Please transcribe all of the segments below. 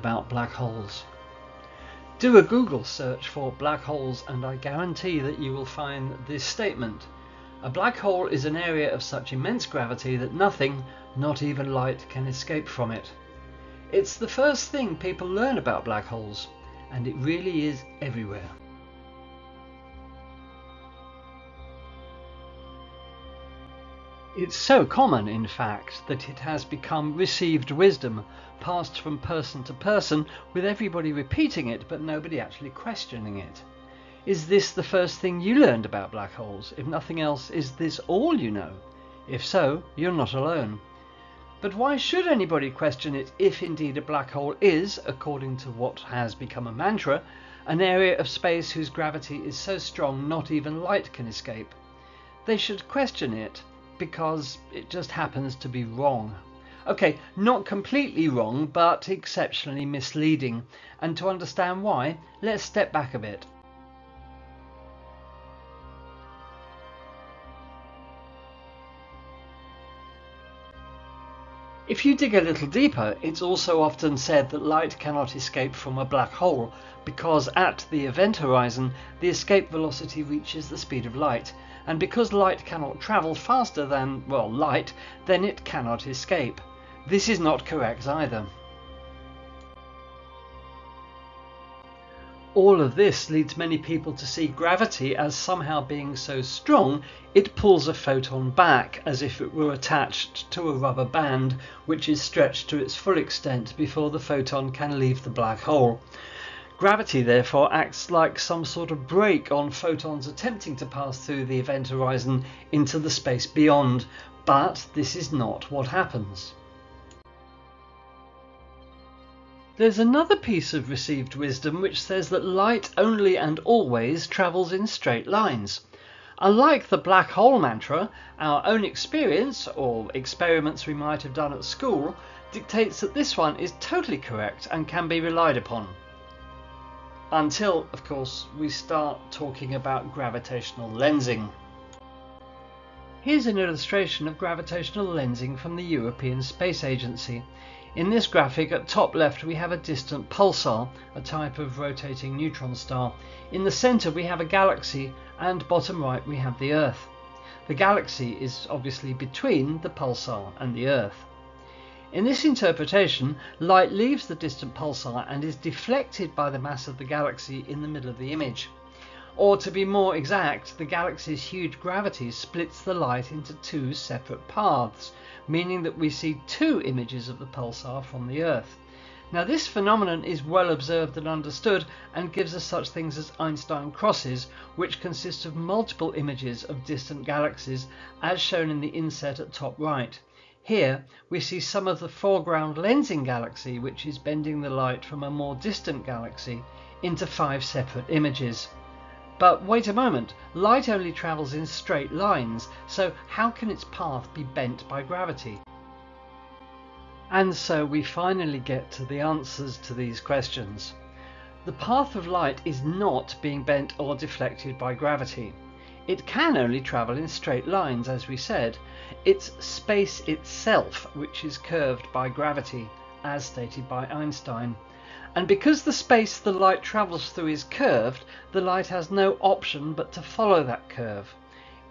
about black holes. Do a Google search for black holes and I guarantee that you will find this statement. A black hole is an area of such immense gravity that nothing, not even light, can escape from it. It's the first thing people learn about black holes, and it really is everywhere. It's so common, in fact, that it has become received wisdom, passed from person to person, with everybody repeating it but nobody actually questioning it. Is this the first thing you learned about black holes? If nothing else, is this all you know? If so, you're not alone. But why should anybody question it if indeed a black hole is, according to what has become a mantra, an area of space whose gravity is so strong not even light can escape? They should question it because it just happens to be wrong. Okay, not completely wrong, but exceptionally misleading. And to understand why, let's step back a bit. If you dig a little deeper, it's also often said that light cannot escape from a black hole because at the event horizon the escape velocity reaches the speed of light, and because light cannot travel faster than, well, light, then it cannot escape. This is not correct either. All of this leads many people to see gravity as somehow being so strong it pulls a photon back as if it were attached to a rubber band which is stretched to its full extent before the photon can leave the black hole. Gravity therefore acts like some sort of brake on photons attempting to pass through the event horizon into the space beyond, but this is not what happens. There's another piece of received wisdom which says that light only and always travels in straight lines. Unlike the black hole mantra, our own experience, or experiments we might have done at school, dictates that this one is totally correct and can be relied upon. Until, of course, we start talking about gravitational lensing. Here's an illustration of gravitational lensing from the European Space Agency. In this graphic at top left we have a distant pulsar, a type of rotating neutron star. In the centre we have a galaxy, and bottom right we have the Earth. The galaxy is obviously between the pulsar and the Earth. In this interpretation, light leaves the distant pulsar and is deflected by the mass of the galaxy in the middle of the image. Or to be more exact, the galaxy's huge gravity splits the light into two separate paths, meaning that we see two images of the pulsar from the Earth. Now this phenomenon is well observed and understood and gives us such things as Einstein crosses, which consist of multiple images of distant galaxies as shown in the inset at top right. Here we see some of the foreground lensing galaxy which is bending the light from a more distant galaxy into 5 separate images. But wait a moment, light only travels in straight lines, so how can its path be bent by gravity? And so we finally get to the answers to these questions. The path of light is not being bent or deflected by gravity. It can only travel in straight lines, as we said. It's space itself which is curved by gravity, as stated by Einstein. And because the space the light travels through is curved, the light has no option but to follow that curve.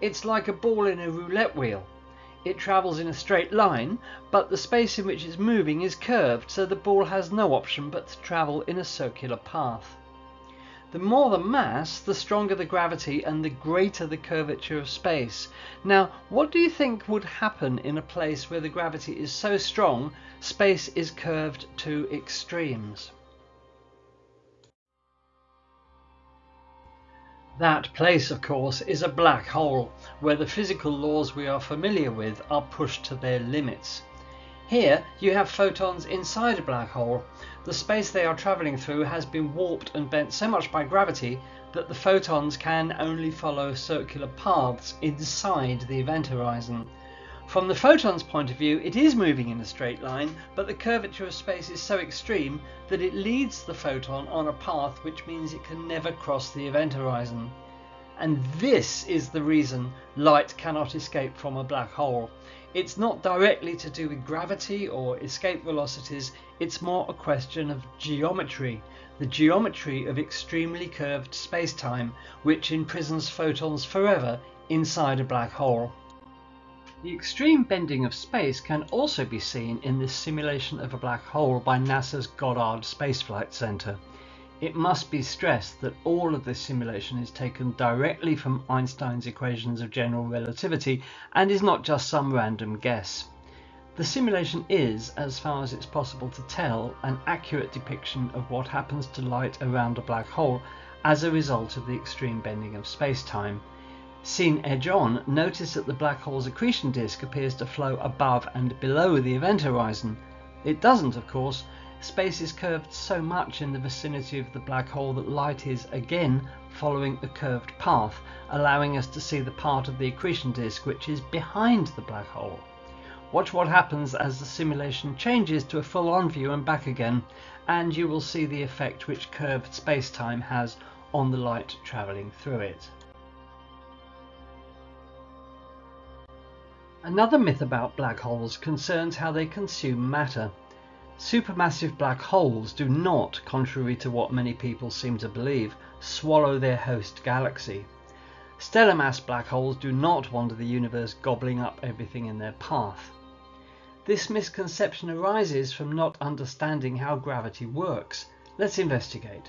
It's like a ball in a roulette wheel. It travels in a straight line, but the space in which it's moving is curved, so the ball has no option but to travel in a circular path. The more the mass, the stronger the gravity and the greater the curvature of space. Now, what do you think would happen in a place where the gravity is so strong, space is curved to extremes? That place, of course, is a black hole, where the physical laws we are familiar with are pushed to their limits. Here you have photons inside a black hole. The space they are travelling through has been warped and bent so much by gravity that the photons can only follow circular paths inside the event horizon. From the photon's point of view, it is moving in a straight line, but the curvature of space is so extreme that it leads the photon on a path which means it can never cross the event horizon. And this is the reason light cannot escape from a black hole. It's not directly to do with gravity or escape velocities, it's more a question of geometry, the geometry of extremely curved space-time, which imprisons photons forever inside a black hole. The extreme bending of space can also be seen in this simulation of a black hole by NASA's Goddard Space Flight Center. It must be stressed that all of this simulation is taken directly from Einstein's equations of general relativity and is not just some random guess. The simulation is, as far as it's possible to tell, an accurate depiction of what happens to light around a black hole as a result of the extreme bending of space-time. Seen edge-on, notice that the black hole's accretion disk appears to flow above and below the event horizon. It doesn't, of course. Space is curved so much in the vicinity of the black hole that light is, again, following a curved path, allowing us to see the part of the accretion disk which is behind the black hole. Watch what happens as the simulation changes to a full-on view and back again, and you will see the effect which curved space-time has on the light travelling through it. Another myth about black holes concerns how they consume matter. Supermassive black holes do not, contrary to what many people seem to believe, swallow their host galaxy. Stellar mass black holes do not wander the universe gobbling up everything in their path. This misconception arises from not understanding how gravity works. Let's investigate.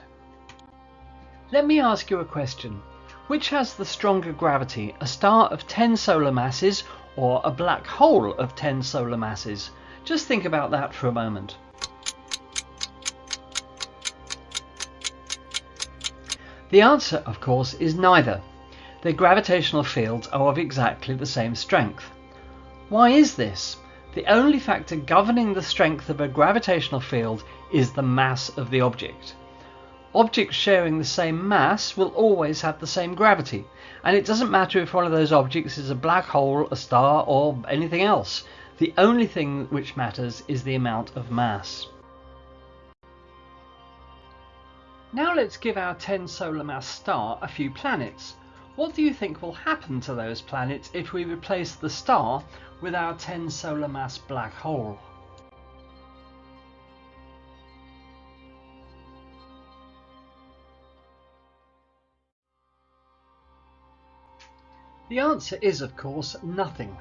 Let me ask you a question. Which has the stronger gravity, a star of 10 solar masses or a black hole of 10 solar masses? Just think about that for a moment. The answer, of course, is neither. Their gravitational fields are of exactly the same strength. Why is this? The only factor governing the strength of a gravitational field is the mass of the object. Objects sharing the same mass will always have the same gravity, and it doesn't matter if one of those objects is a black hole, a star, or anything else. The only thing which matters is the amount of mass. Now let's give our 10 solar mass star a few planets. What do you think will happen to those planets if we replace the star with our 10 solar mass black hole? The answer is, of course, nothing.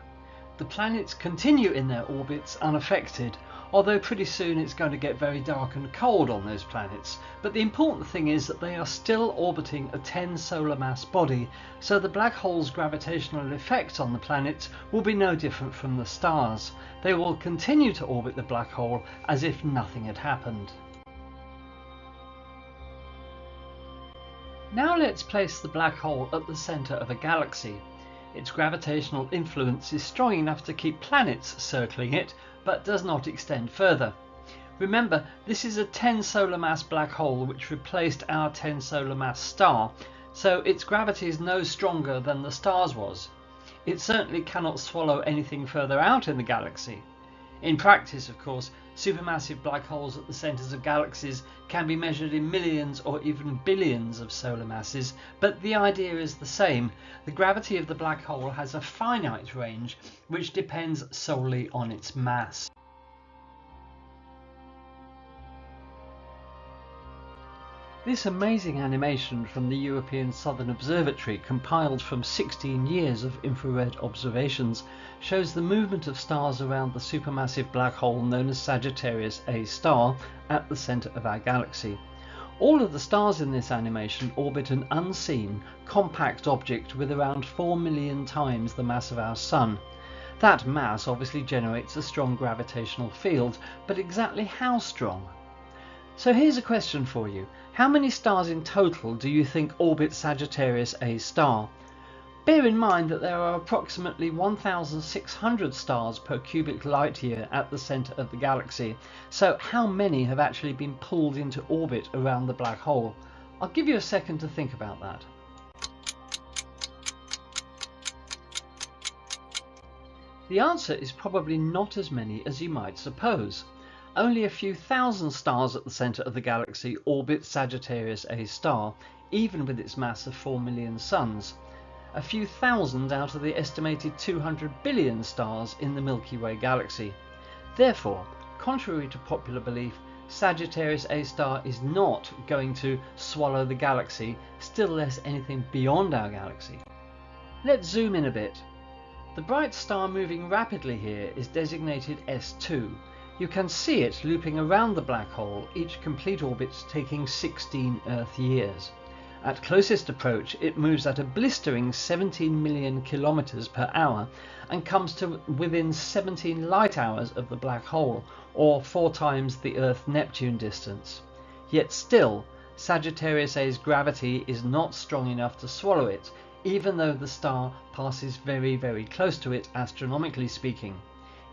The planets continue in their orbits unaffected, although pretty soon it's going to get very dark and cold on those planets. But the important thing is that they are still orbiting a 10 solar mass body, so the black hole's gravitational effect on the planets will be no different from the stars. They will continue to orbit the black hole as if nothing had happened. Now let's place the black hole at the centre of a galaxy. Its gravitational influence is strong enough to keep planets circling it, but does not extend further. Remember, this is a 10 solar mass black hole which replaced our 10 solar mass star, so its gravity is no stronger than the star's was. It certainly cannot swallow anything further out in the galaxy. In practice, of course, supermassive black holes at the centres of galaxies can be measured in millions or even billions of solar masses, but the idea is the same. The gravity of the black hole has a finite range which depends solely on its mass. This amazing animation from the European Southern Observatory, compiled from 16 years of infrared observations, shows the movement of stars around the supermassive black hole known as Sagittarius A star at the centre of our galaxy. All of the stars in this animation orbit an unseen, compact object with around 4 million times the mass of our Sun. That mass obviously generates a strong gravitational field, but exactly how strong? So here's a question for you. How many stars in total do you think orbit Sagittarius A star? Bear in mind that there are approximately 1,600 stars per cubic light year at the centre of the galaxy, so how many have actually been pulled into orbit around the black hole? I'll give you a second to think about that. The answer is probably not as many as you might suppose. Only a few thousand stars at the centre of the galaxy orbit Sagittarius A star, even with its mass of 4 million suns. a few thousand out of the estimated 200 billion stars in the Milky Way galaxy. Therefore, contrary to popular belief, Sagittarius A star is not going to swallow the galaxy, still less anything beyond our galaxy. Let's zoom in a bit. The bright star moving rapidly here is designated S2. You can see it looping around the black hole, each complete orbit taking 16 Earth years. At closest approach, it moves at a blistering 17 million kilometers per hour and comes to within 17 light hours of the black hole, or 4 times the Earth-Neptune distance. Yet still, Sagittarius A's gravity is not strong enough to swallow it, even though the star passes very, very close to it, astronomically speaking.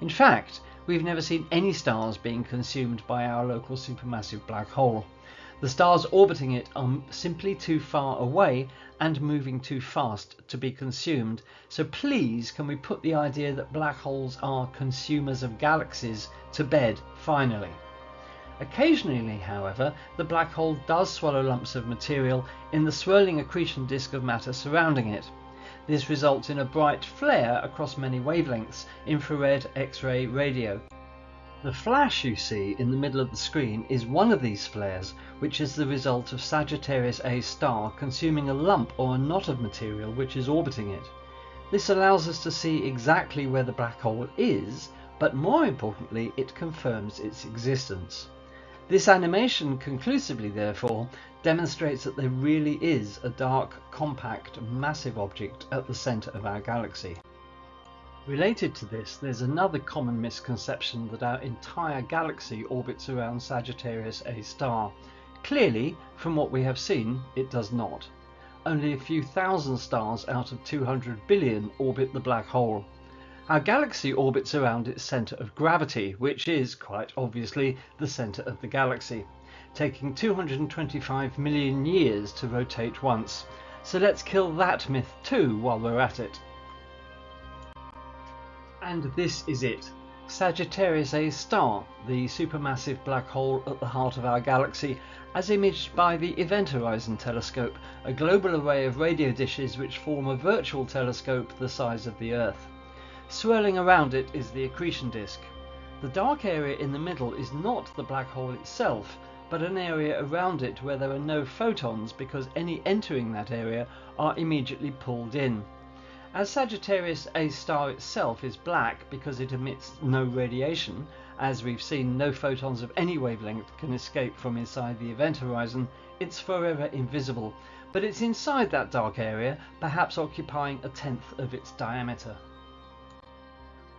In fact, we've never seen any stars being consumed by our local supermassive black hole. The stars orbiting it are simply too far away and moving too fast to be consumed. So please, can we put the idea that black holes are consumers of galaxies to bed, finally? Occasionally, however, the black hole does swallow lumps of material in the swirling accretion disk of matter surrounding it. This results in a bright flare across many wavelengths: infrared, X-ray, radio. The flash you see in the middle of the screen is one of these flares, which is the result of Sagittarius A star consuming a lump or a knot of material which is orbiting it. This allows us to see exactly where the black hole is, but more importantly, it confirms its existence. This animation conclusively, therefore, demonstrates that there really is a dark, compact, massive object at the centre of our galaxy. Related to this, there's another common misconception that our entire galaxy orbits around Sagittarius A star. Clearly, from what we have seen, it does not. Only a few thousand stars out of 200 billion orbit the black hole. Our galaxy orbits around its centre of gravity, which is, quite obviously, the centre of the galaxy, taking 225 million years to rotate once. So let's kill that myth too while we're at it. And this is it. Sagittarius A star, the supermassive black hole at the heart of our galaxy, as imaged by the Event Horizon telescope, a global array of radio dishes which form a virtual telescope the size of the Earth. Swirling around it is the accretion disk. The dark area in the middle is not the black hole itself, but an area around it where there are no photons, because any entering that area are immediately pulled in. As Sagittarius A star itself is black because it emits no radiation, as we've seen, no photons of any wavelength can escape from inside the event horizon, it's forever invisible, but it's inside that dark area, perhaps occupying 1/10 of its diameter.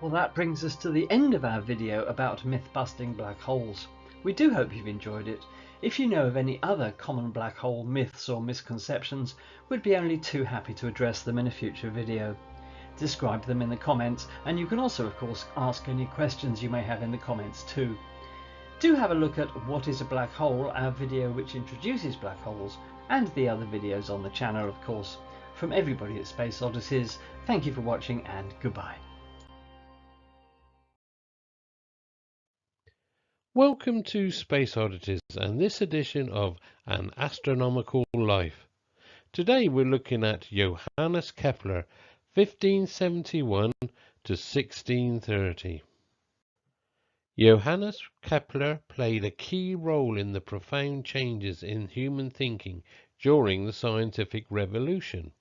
Well, that brings us to the end of our video about myth-busting black holes. We do hope you've enjoyed it. If you know of any other common black hole myths or misconceptions, we'd be only too happy to address them in a future video. Describe them in the comments, and you can also, of course, ask any questions you may have in the comments too. Do have a look at What is a Black Hole, our video which introduces black holes, and the other videos on the channel, of course. From everybody at Space Oddities, thank you for watching and goodbye. Welcome to Space Oddities and this edition of An Astronomical Life. Today we're looking at Johannes Kepler, 1571 to 1630. Johannes Kepler played a key role in the profound changes in human thinking during the scientific revolution.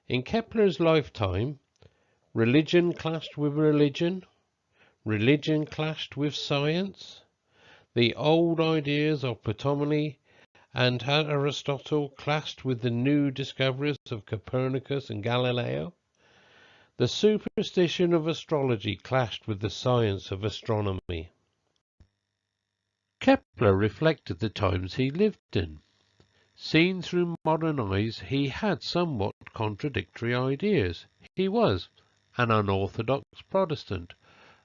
In Kepler's lifetime, religion clashed with religion, religion clashed with science. The old ideas of Ptolemy and Aristotle clashed with the new discoveries of Copernicus and Galileo. The superstition of astrology clashed with the science of astronomy. Kepler reflected the times he lived in. Seen through modern eyes, he had somewhat contradictory ideas. He was an unorthodox Protestant,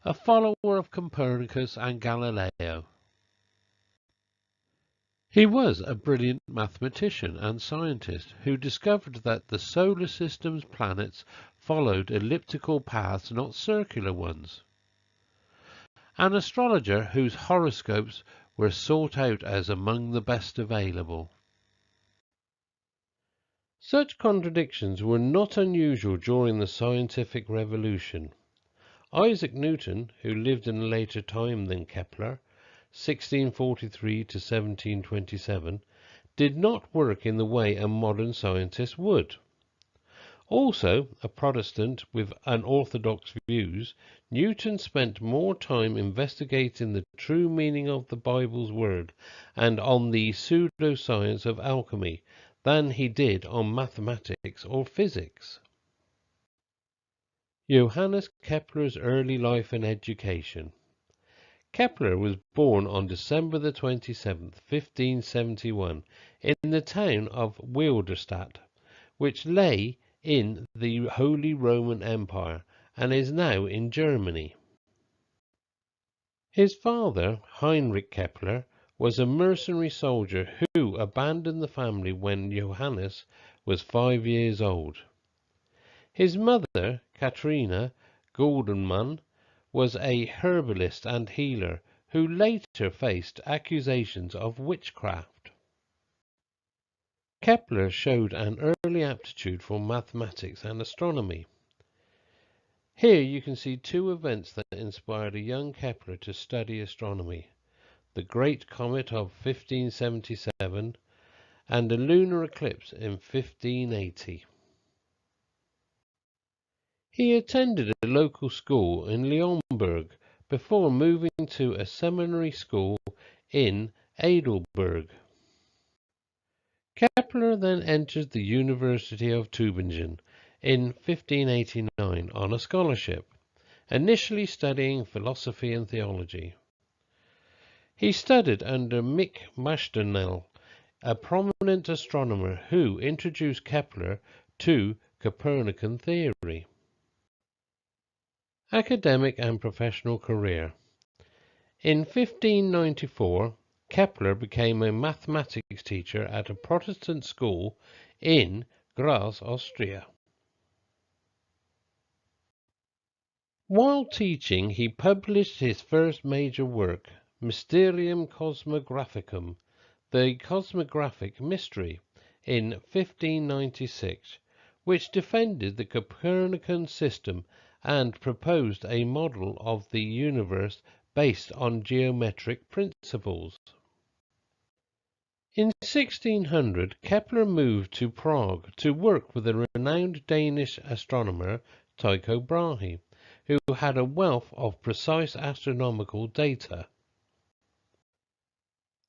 a follower of Copernicus and Galileo. He was a brilliant mathematician and scientist who discovered that the solar system's planets followed elliptical paths, not circular ones. An astrologer whose horoscopes were sought out as among the best available. Such contradictions were not unusual during the scientific revolution. Isaac Newton, who lived in a later time than Kepler, 1643 to 1727, did not work in the way a modern scientist would. Also, a Protestant with unorthodox views, Newton spent more time investigating the true meaning of the Bible's word and on the pseudoscience of alchemy than he did on mathematics or physics. Johannes Kepler's early life and education. Kepler was born on December the 27th, 1571, in the town of Wilderstadt, which lay in the Holy Roman Empire and is now in Germany. His father, Heinrich Kepler, was a mercenary soldier who abandoned the family when Johannes was 5 years old. His mother, Katrina Goldenmann, was a herbalist and healer who later faced accusations of witchcraft. Kepler showed an early aptitude for mathematics and astronomy. Here you can see two events that inspired a young Kepler to study astronomy: the Great Comet of 1577 and a lunar eclipse in 1580. He attended a local school in Leonberg before moving to a seminary school in Heidelberg. Kepler then entered the University of Tübingen in 1589 on a scholarship, initially studying philosophy and theology. He studied under Burnell, a prominent astronomer who introduced Kepler to Copernican theory. Academic and professional career. In 1594, Kepler became a mathematics teacher at a Protestant school in Graz, Austria. While teaching, he published his first major work, Mysterium Cosmographicum, the cosmographic mystery, in 1596, which defended the Copernican system and proposed a model of the universe based on geometric principles. In 1600, Kepler moved to Prague to work with the renowned Danish astronomer Tycho Brahe, who had a wealth of precise astronomical data.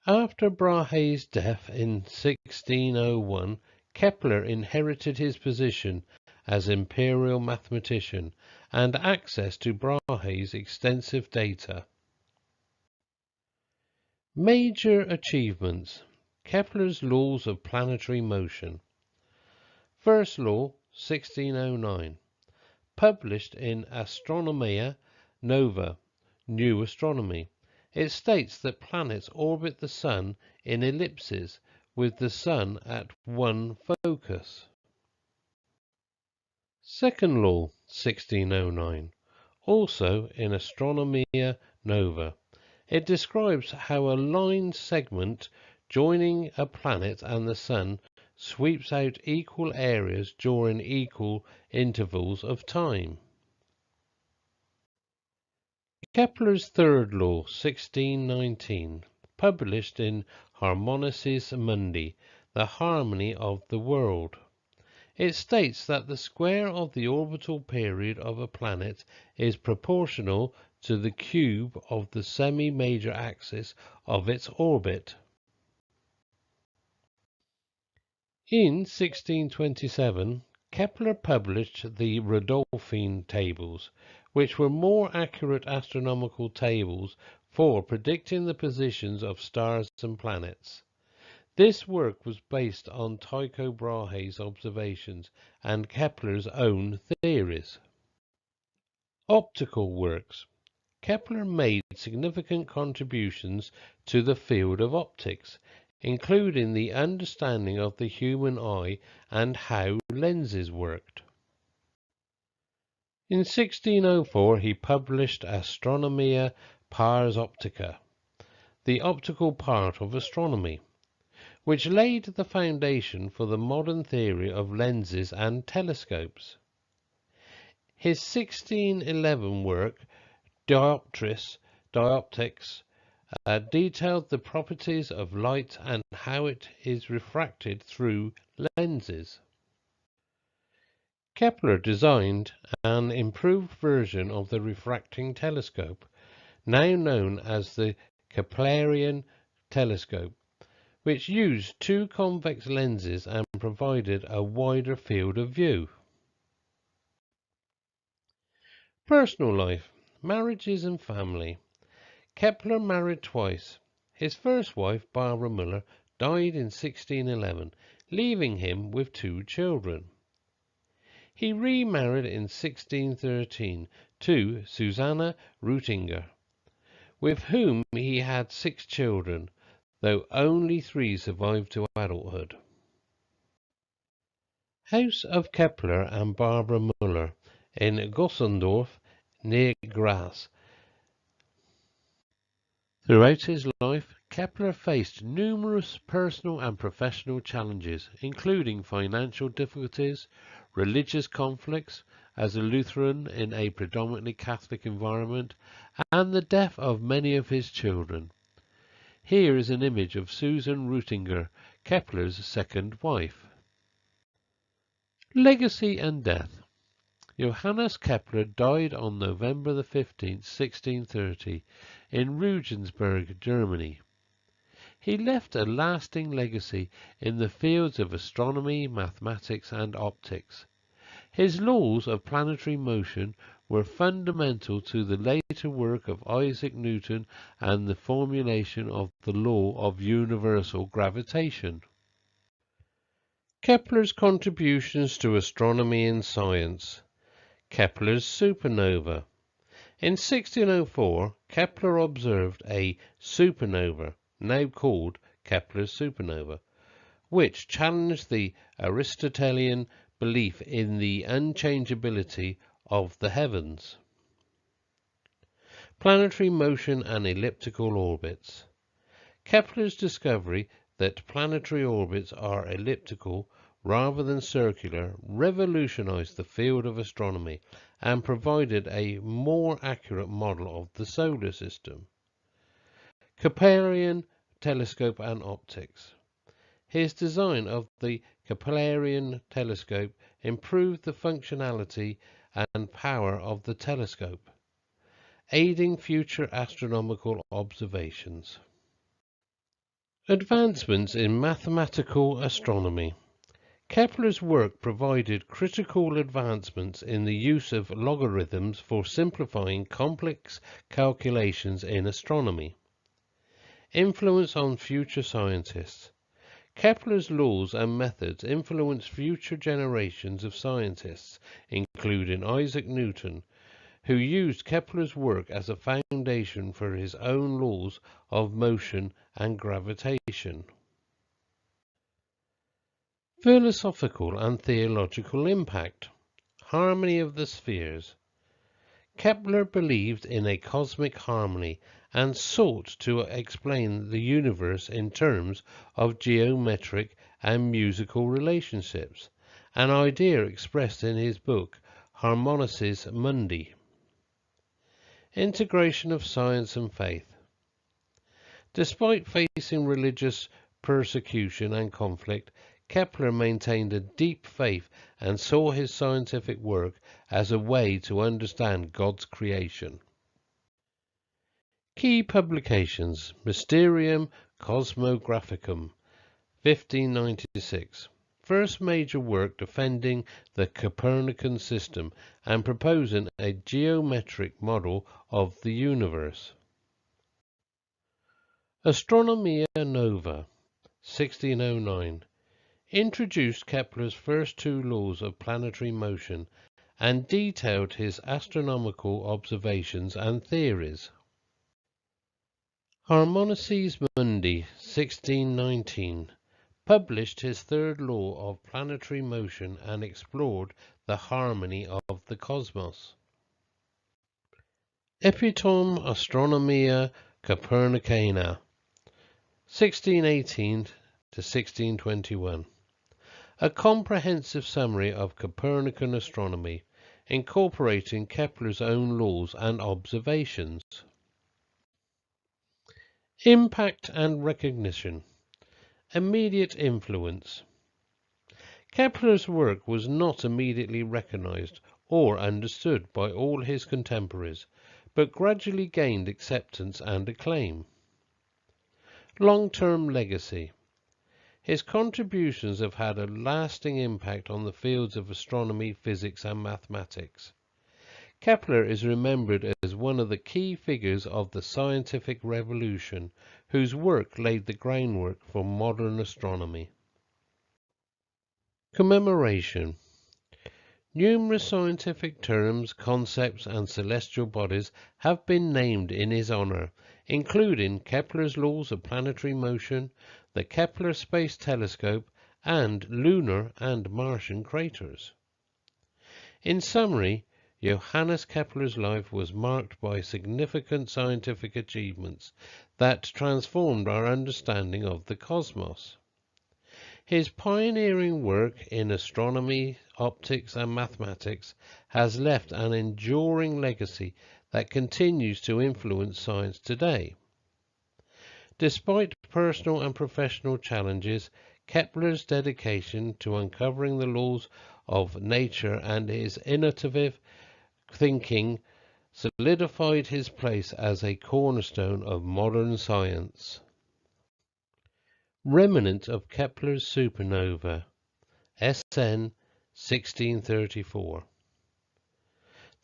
After Brahe's death in 1601, Kepler inherited his position as imperial mathematician and access to Brahe's extensive data. Major achievements: Kepler's laws of planetary motion. First law, 1609, published in Astronomia Nova, New Astronomy. It states that planets orbit the Sun in ellipses, with the Sun at one focus. Second law, 1609, also in Astronomia Nova. It describes how a line segment joining a planet and the Sun sweeps out equal areas during equal intervals of time. Kepler's third law, 1619, published in Harmonices Mundi, the harmony of the world. It states that the square of the orbital period of a planet is proportional to the cube of the semi-major axis of its orbit. In 1627, Kepler published the Rudolphine tables, which were more accurate astronomical tables for predicting the positions of stars and planets. This work was based on Tycho Brahe's observations and Kepler's own theories. Optical works. Kepler made significant contributions to the field of optics, including the understanding of the human eye and how lenses worked. In 1604 he published Astronomia Pars Optica, the optical part of astronomy. which laid the foundation for the modern theory of lenses and telescopes. His 1611 work, Dioptrics, detailed the properties of light and how it is refracted through lenses. Kepler designed an improved version of the refracting telescope, now known as the Keplerian telescope, which used two convex lenses and provided a wider field of view. Personal life, marriages and family. Kepler married twice. His first wife, Barbara Müller, died in 1611, leaving him with two children. He remarried in 1613 to Susanna Rutinger, with whom he had 6 children, though only 3 survived to adulthood. House of Kepler and Barbara Müller in Gossendorf near Graz. Throughout his life, Kepler faced numerous personal and professional challenges, including financial difficulties, religious conflicts as a Lutheran in a predominantly Catholic environment, and the death of many of his children. Here is an image of Susan Rutinger, Kepler's second wife. Legacy and death. Johannes Kepler died on November 15, 1630, in Regensburg, Germany. He left a lasting legacy in the fields of astronomy, mathematics, and optics. His laws of planetary motion were fundamental to the later work of Isaac Newton and the formulation of the law of universal gravitation. Kepler's contributions to astronomy and science. Kepler's supernova. In 1604, Kepler observed a supernova, now called Kepler's supernova, which challenged the Aristotelian belief in the unchangeability of the heavens. Planetary motion and elliptical orbits. Kepler's discovery that planetary orbits are elliptical rather than circular revolutionized the field of astronomy and provided a more accurate model of the solar system. Keplerian telescope and optics. His design of the Keplerian telescope improved the functionality and power of the telescope, aiding future astronomical observations. Advancements in mathematical astronomy. Kepler's work provided critical advancements in the use of logarithms for simplifying complex calculations in astronomy. Influence on future scientists. Kepler's laws and methods influenced future generations of scientists, including Isaac Newton, who used Kepler's work as a foundation for his own laws of motion and gravitation. Philosophical and theological impact. Harmony of the spheres. Kepler believed in a cosmic harmony and sought to explain the universe in terms of geometric and musical relationships, an idea expressed in his book Harmonices Mundi. Integration of science and faith. Despite facing religious persecution and conflict, Kepler maintained a deep faith and saw his scientific work as a way to understand God's creation. Key publications: Mysterium Cosmographicum, 1596. First major work defending the Copernican system and proposing a geometric model of the universe. Astronomia Nova, 1609. Introduced Kepler's first 2 laws of planetary motion and detailed his astronomical observations and theories. Harmonices Mundi, 1619. Published his 3rd law of planetary motion and explored the harmony of the cosmos. Epitome Astronomia Copernicana, 1618 to 1621. A comprehensive summary of Copernican astronomy, incorporating Kepler's own laws and observations. Impact and recognition. Immediate influence. Kepler's work was not immediately recognized or understood by all his contemporaries, but gradually gained acceptance and acclaim. Long-term legacy. His contributions have had a lasting impact on the fields of astronomy, physics and mathematics. Kepler is remembered as one of the key figures of the scientific revolution, whose work laid the groundwork for modern astronomy. Commemoration. Numerous scientific terms, concepts and celestial bodies have been named in his honor, including Kepler's laws of planetary motion, the Kepler Space Telescope, and lunar and Martian craters. In summary, Johannes Kepler's life was marked by significant scientific achievements that transformed our understanding of the cosmos. His pioneering work in astronomy, optics and mathematics has left an enduring legacy that continues to influence science today. Despite personal and professional challenges, Kepler's dedication to uncovering the laws of nature and his innovative thinking solidified his place as a cornerstone of modern science. Remnant of Kepler's supernova, SN 1634.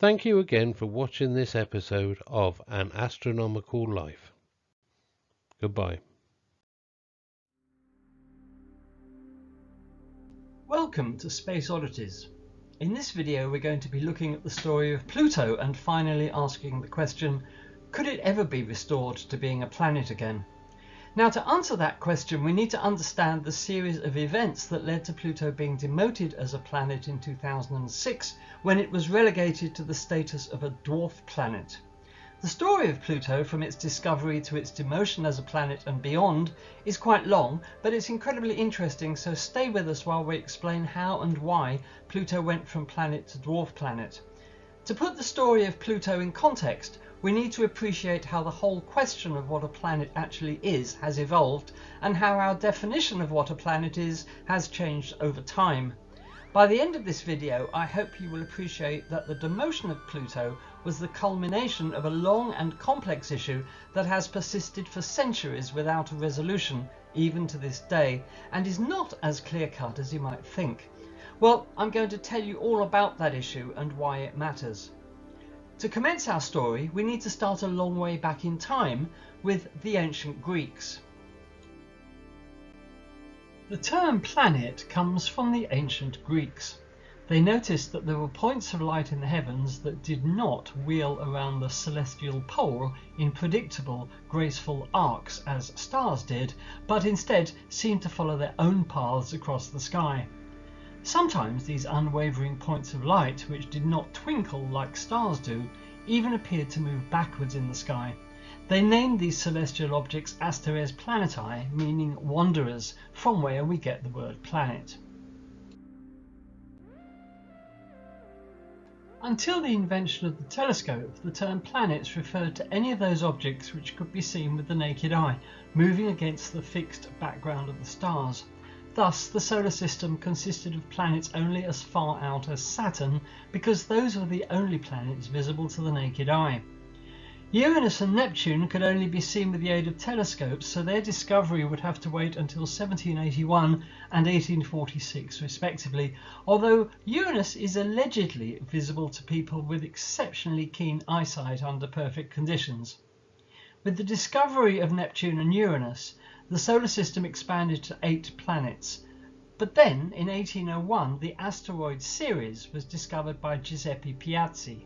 Thank you again for watching this episode of An Astronomical Life. Goodbye. Welcome to Space Oddities. In this video we're going to be looking at the story of Pluto and finally asking the question, could it ever be restored to being a planet again? Now, to answer that question we need to understand the series of events that led to Pluto being demoted as a planet in 2006 when it was relegated to the status of a dwarf planet. The story of Pluto, from its discovery to its demotion as a planet and beyond, is quite long, but it's incredibly interesting, so stay with us while we explain how and why Pluto went from planet to dwarf planet. To put the story of Pluto in context, we need to appreciate how the whole question of what a planet actually is has evolved, and how our definition of what a planet is has changed over time. By the end of this video, I hope you will appreciate that the demotion of Pluto was the culmination of a long and complex issue that has persisted for centuries without a resolution, even to this day, and is not as clear-cut as you might think. Well, I'm going to tell you all about that issue and why it matters. To commence our story, we need to start a long way back in time with the ancient Greeks. The term planet comes from the ancient Greeks. They noticed that there were points of light in the heavens that did not wheel around the celestial pole in predictable, graceful arcs as stars did, but instead seemed to follow their own paths across the sky. Sometimes these unwavering points of light, which did not twinkle like stars do, even appeared to move backwards in the sky. They named these celestial objects Asteres Planetae, meaning wanderers, from where we get the word planet. Until the invention of the telescope, the term planets referred to any of those objects which could be seen with the naked eye, moving against the fixed background of the stars. Thus, the solar system consisted of planets only as far out as Saturn, because those were the only planets visible to the naked eye. Uranus and Neptune could only be seen with the aid of telescopes, so their discovery would have to wait until 1781 and 1846 respectively, although Uranus is allegedly visible to people with exceptionally keen eyesight under perfect conditions. With the discovery of Neptune and Uranus, the solar system expanded to 8 planets. But then, in 1801, the asteroid Ceres was discovered by Giuseppe Piazzi.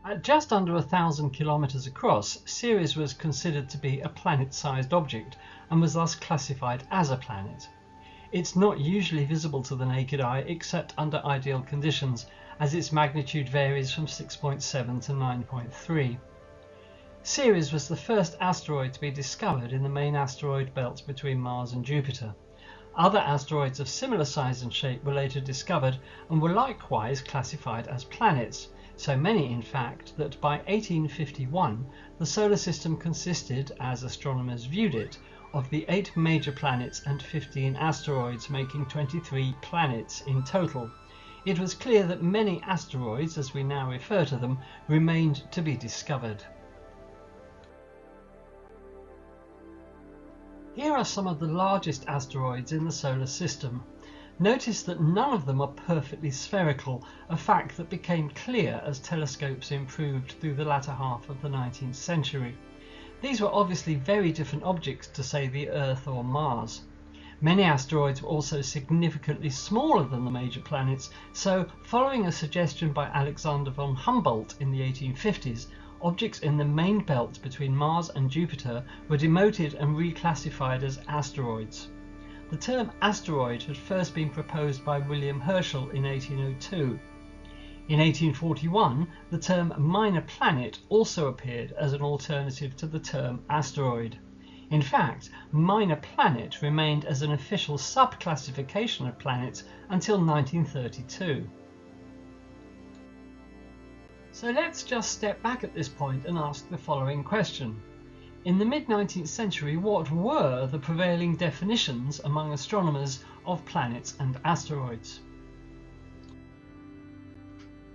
At just under 1,000 kilometers across, Ceres was considered to be a planet-sized object and was thus classified as a planet. It's not usually visible to the naked eye except under ideal conditions, as its magnitude varies from 6.7 to 9.3. Ceres was the first asteroid to be discovered in the main asteroid belt between Mars and Jupiter. Other asteroids of similar size and shape were later discovered and were likewise classified as planets, so many in fact that by 1851 the solar system consisted, as astronomers viewed it, of the 8 major planets and 15 asteroids, making 23 planets in total. It was clear that many asteroids, as we now refer to them, remained to be discovered. Here are some of the largest asteroids in the solar system. Notice that none of them are perfectly spherical, a fact that became clear as telescopes improved through the latter half of the 19th century. These were obviously very different objects to, say, the Earth or Mars. Many asteroids were also significantly smaller than the major planets, so following a suggestion by Alexander von Humboldt in the 1850s, objects in the main belt between Mars and Jupiter were demoted and reclassified as asteroids. The term asteroid had first been proposed by William Herschel in 1802. In 1841, the term minor planet also appeared as an alternative to the term asteroid. In fact, minor planet remained as an official sub-classification of planets until 1932. So let's just step back at this point and ask the following question. In the mid-19th century, what were the prevailing definitions among astronomers of planets and asteroids?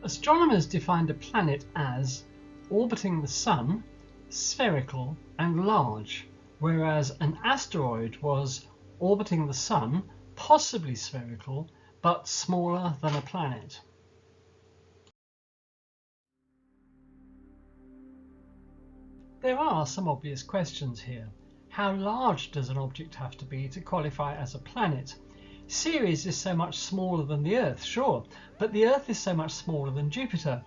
Astronomers defined a planet as orbiting the Sun, spherical and large, whereas an asteroid was orbiting the Sun, possibly spherical, but smaller than a planet. There are some obvious questions here. How large does an object have to be to qualify as a planet? Ceres is so much smaller than the Earth, sure, but the Earth is so much smaller than Jupiter.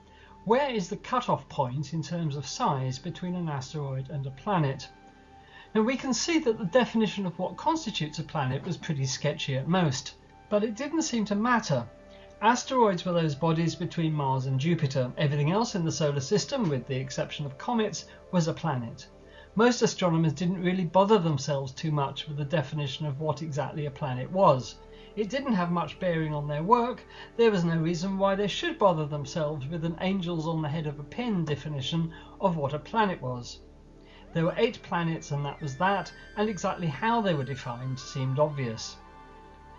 Where is the cut-off point in terms of size between an asteroid and a planet? Now we can see that the definition of what constitutes a planet was pretty sketchy at most, but it didn't seem to matter. Asteroids were those bodies between Mars and Jupiter. Everything else in the solar system, with the exception of comets, was a planet. Most astronomers didn't really bother themselves too much with the definition of what exactly a planet was. It didn't have much bearing on their work. There was no reason why they should bother themselves with an angels on the head of a pin definition of what a planet was. There were 8 planets and that was that, and exactly how they were defined seemed obvious.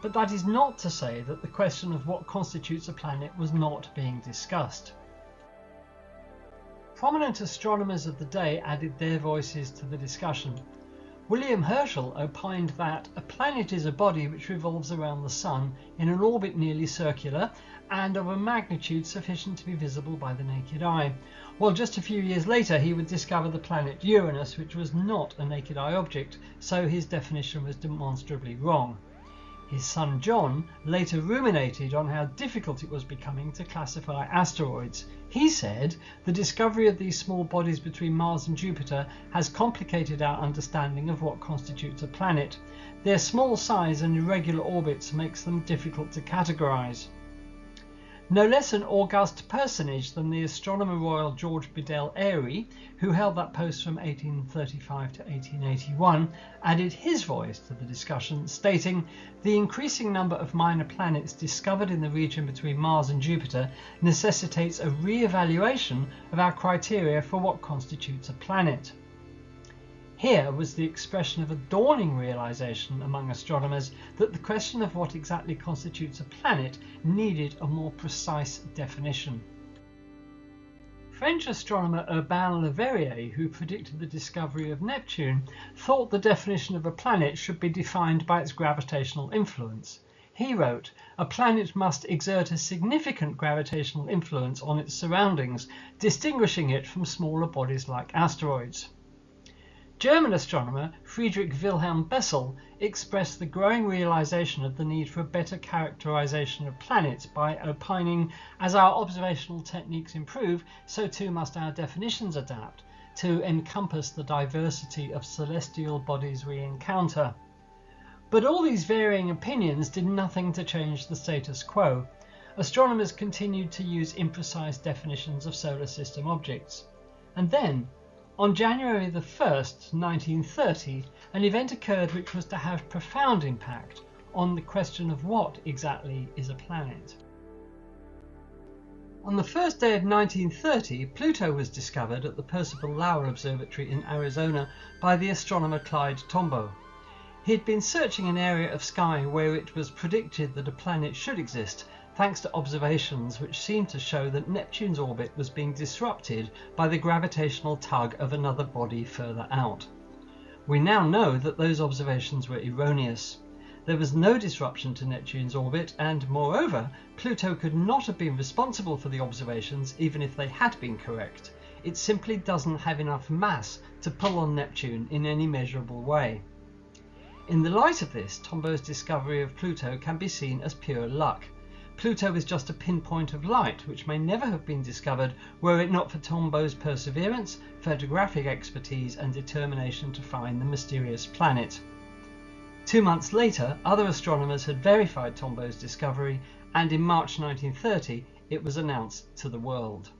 But that is not to say that the question of what constitutes a planet was not being discussed. Prominent astronomers of the day added their voices to the discussion. William Herschel opined that a planet is a body which revolves around the Sun in an orbit nearly circular and of a magnitude sufficient to be visible by the naked eye. Well, just a few years later he would discover the planet Uranus, which was not a naked eye object, so his definition was demonstrably wrong. His son John later ruminated on how difficult it was becoming to classify asteroids. He said, "The discovery of these small bodies between Mars and Jupiter has complicated our understanding of what constitutes a planet. Their small size and irregular orbits makes them difficult to categorize." No less an august personage than the Astronomer Royal George Biddell Airy, who held that post from 1835 to 1881, added his voice to the discussion, stating, "The increasing number of minor planets discovered in the region between Mars and Jupiter necessitates a re-evaluation of our criteria for what constitutes a planet." Here was the expression of a dawning realization among astronomers that the question of what exactly constitutes a planet needed a more precise definition. French astronomer Urbain Le Verrier, who predicted the discovery of Neptune, thought the definition of a planet should be defined by its gravitational influence. He wrote, "A planet must exert a significant gravitational influence on its surroundings, distinguishing it from smaller bodies like asteroids." German astronomer Friedrich Wilhelm Bessel expressed the growing realization of the need for a better characterization of planets by opining, "As our observational techniques improve, so too must our definitions adapt to encompass the diversity of celestial bodies we encounter." But all these varying opinions did nothing to change the status quo. Astronomers continued to use imprecise definitions of solar system objects. And then, On January the 1st, 1930, an event occurred which was to have profound impact on the question of what exactly is a planet. On the first day of 1930, Pluto was discovered at the Percival Lowell Observatory in Arizona by the astronomer Clyde Tombaugh. He had been searching an area of sky where it was predicted that a planet should exist, thanks to observations which seemed to show that Neptune's orbit was being disrupted by the gravitational tug of another body further out. We now know that those observations were erroneous. There was no disruption to Neptune's orbit, and moreover, Pluto could not have been responsible for the observations even if they had been correct. It simply doesn't have enough mass to pull on Neptune in any measurable way. In the light of this, Tombaugh's discovery of Pluto can be seen as pure luck. Pluto is just a pinpoint of light which may never have been discovered were it not for Tombaugh's perseverance, photographic expertise and determination to find the mysterious planet. 2 months later, other astronomers had verified Tombaugh's discovery, and in March 1930 it was announced to the world.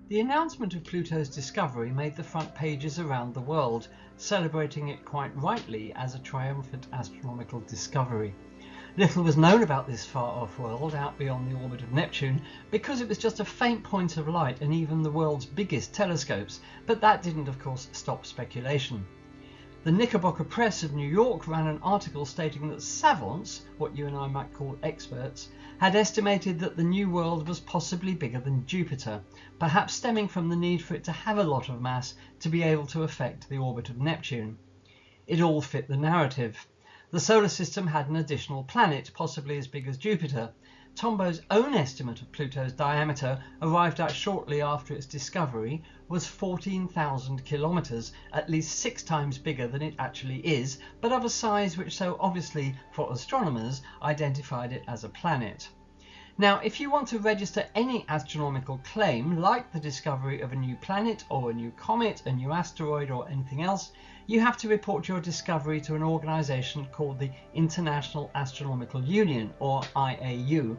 The announcement of Pluto's discovery made the front pages around the world, celebrating it quite rightly as a triumphant astronomical discovery. Little was known about this far-off world out beyond the orbit of Neptune because it was just a faint point of light in even the world's biggest telescopes, but that didn't of course stop speculation. The Knickerbocker Press of New York ran an article stating that savants, what you and I might call experts, had estimated that the new world was possibly bigger than Jupiter, perhaps stemming from the need for it to have a lot of mass to be able to affect the orbit of Neptune. It all fit the narrative. The solar system had an additional planet, possibly as big as Jupiter. Tombaugh's own estimate of Pluto's diameter, arrived at shortly after its discovery, was 14,000 kilometers, at least 6 times bigger than it actually is, but of a size which so obviously, for astronomers, identified it as a planet. Now, if you want to register any astronomical claim, like the discovery of a new planet or a new comet, a new asteroid or anything else, you have to report your discovery to an organisation called the International Astronomical Union, or IAU.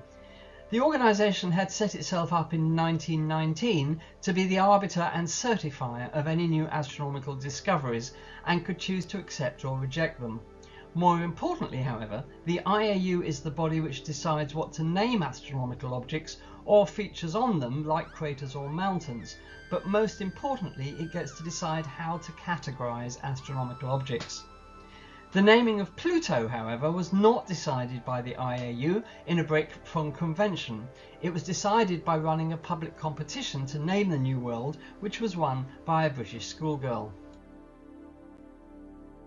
The organisation had set itself up in 1919 to be the arbiter and certifier of any new astronomical discoveries and could choose to accept or reject them. More importantly, however, the IAU is the body which decides what to name astronomical objects or features on them like craters or mountains, but most importantly it gets to decide how to categorise astronomical objects. The naming of Pluto, however, was not decided by the IAU in a break from convention. It was decided by running a public competition to name the new world, which was won by a British schoolgirl.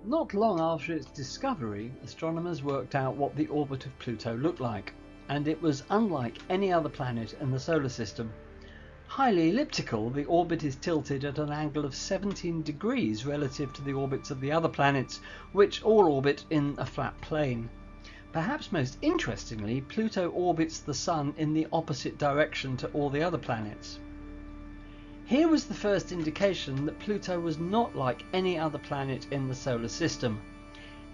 Not long after its discovery, astronomers worked out what the orbit of Pluto looked like, and it was unlike any other planet in the solar system. Highly elliptical, the orbit is tilted at an angle of 17 degrees relative to the orbits of the other planets, which all orbit in a flat plane. Perhaps most interestingly, Pluto orbits the Sun in the opposite direction to all the other planets. Here was the first indication that Pluto was not like any other planet in the solar system.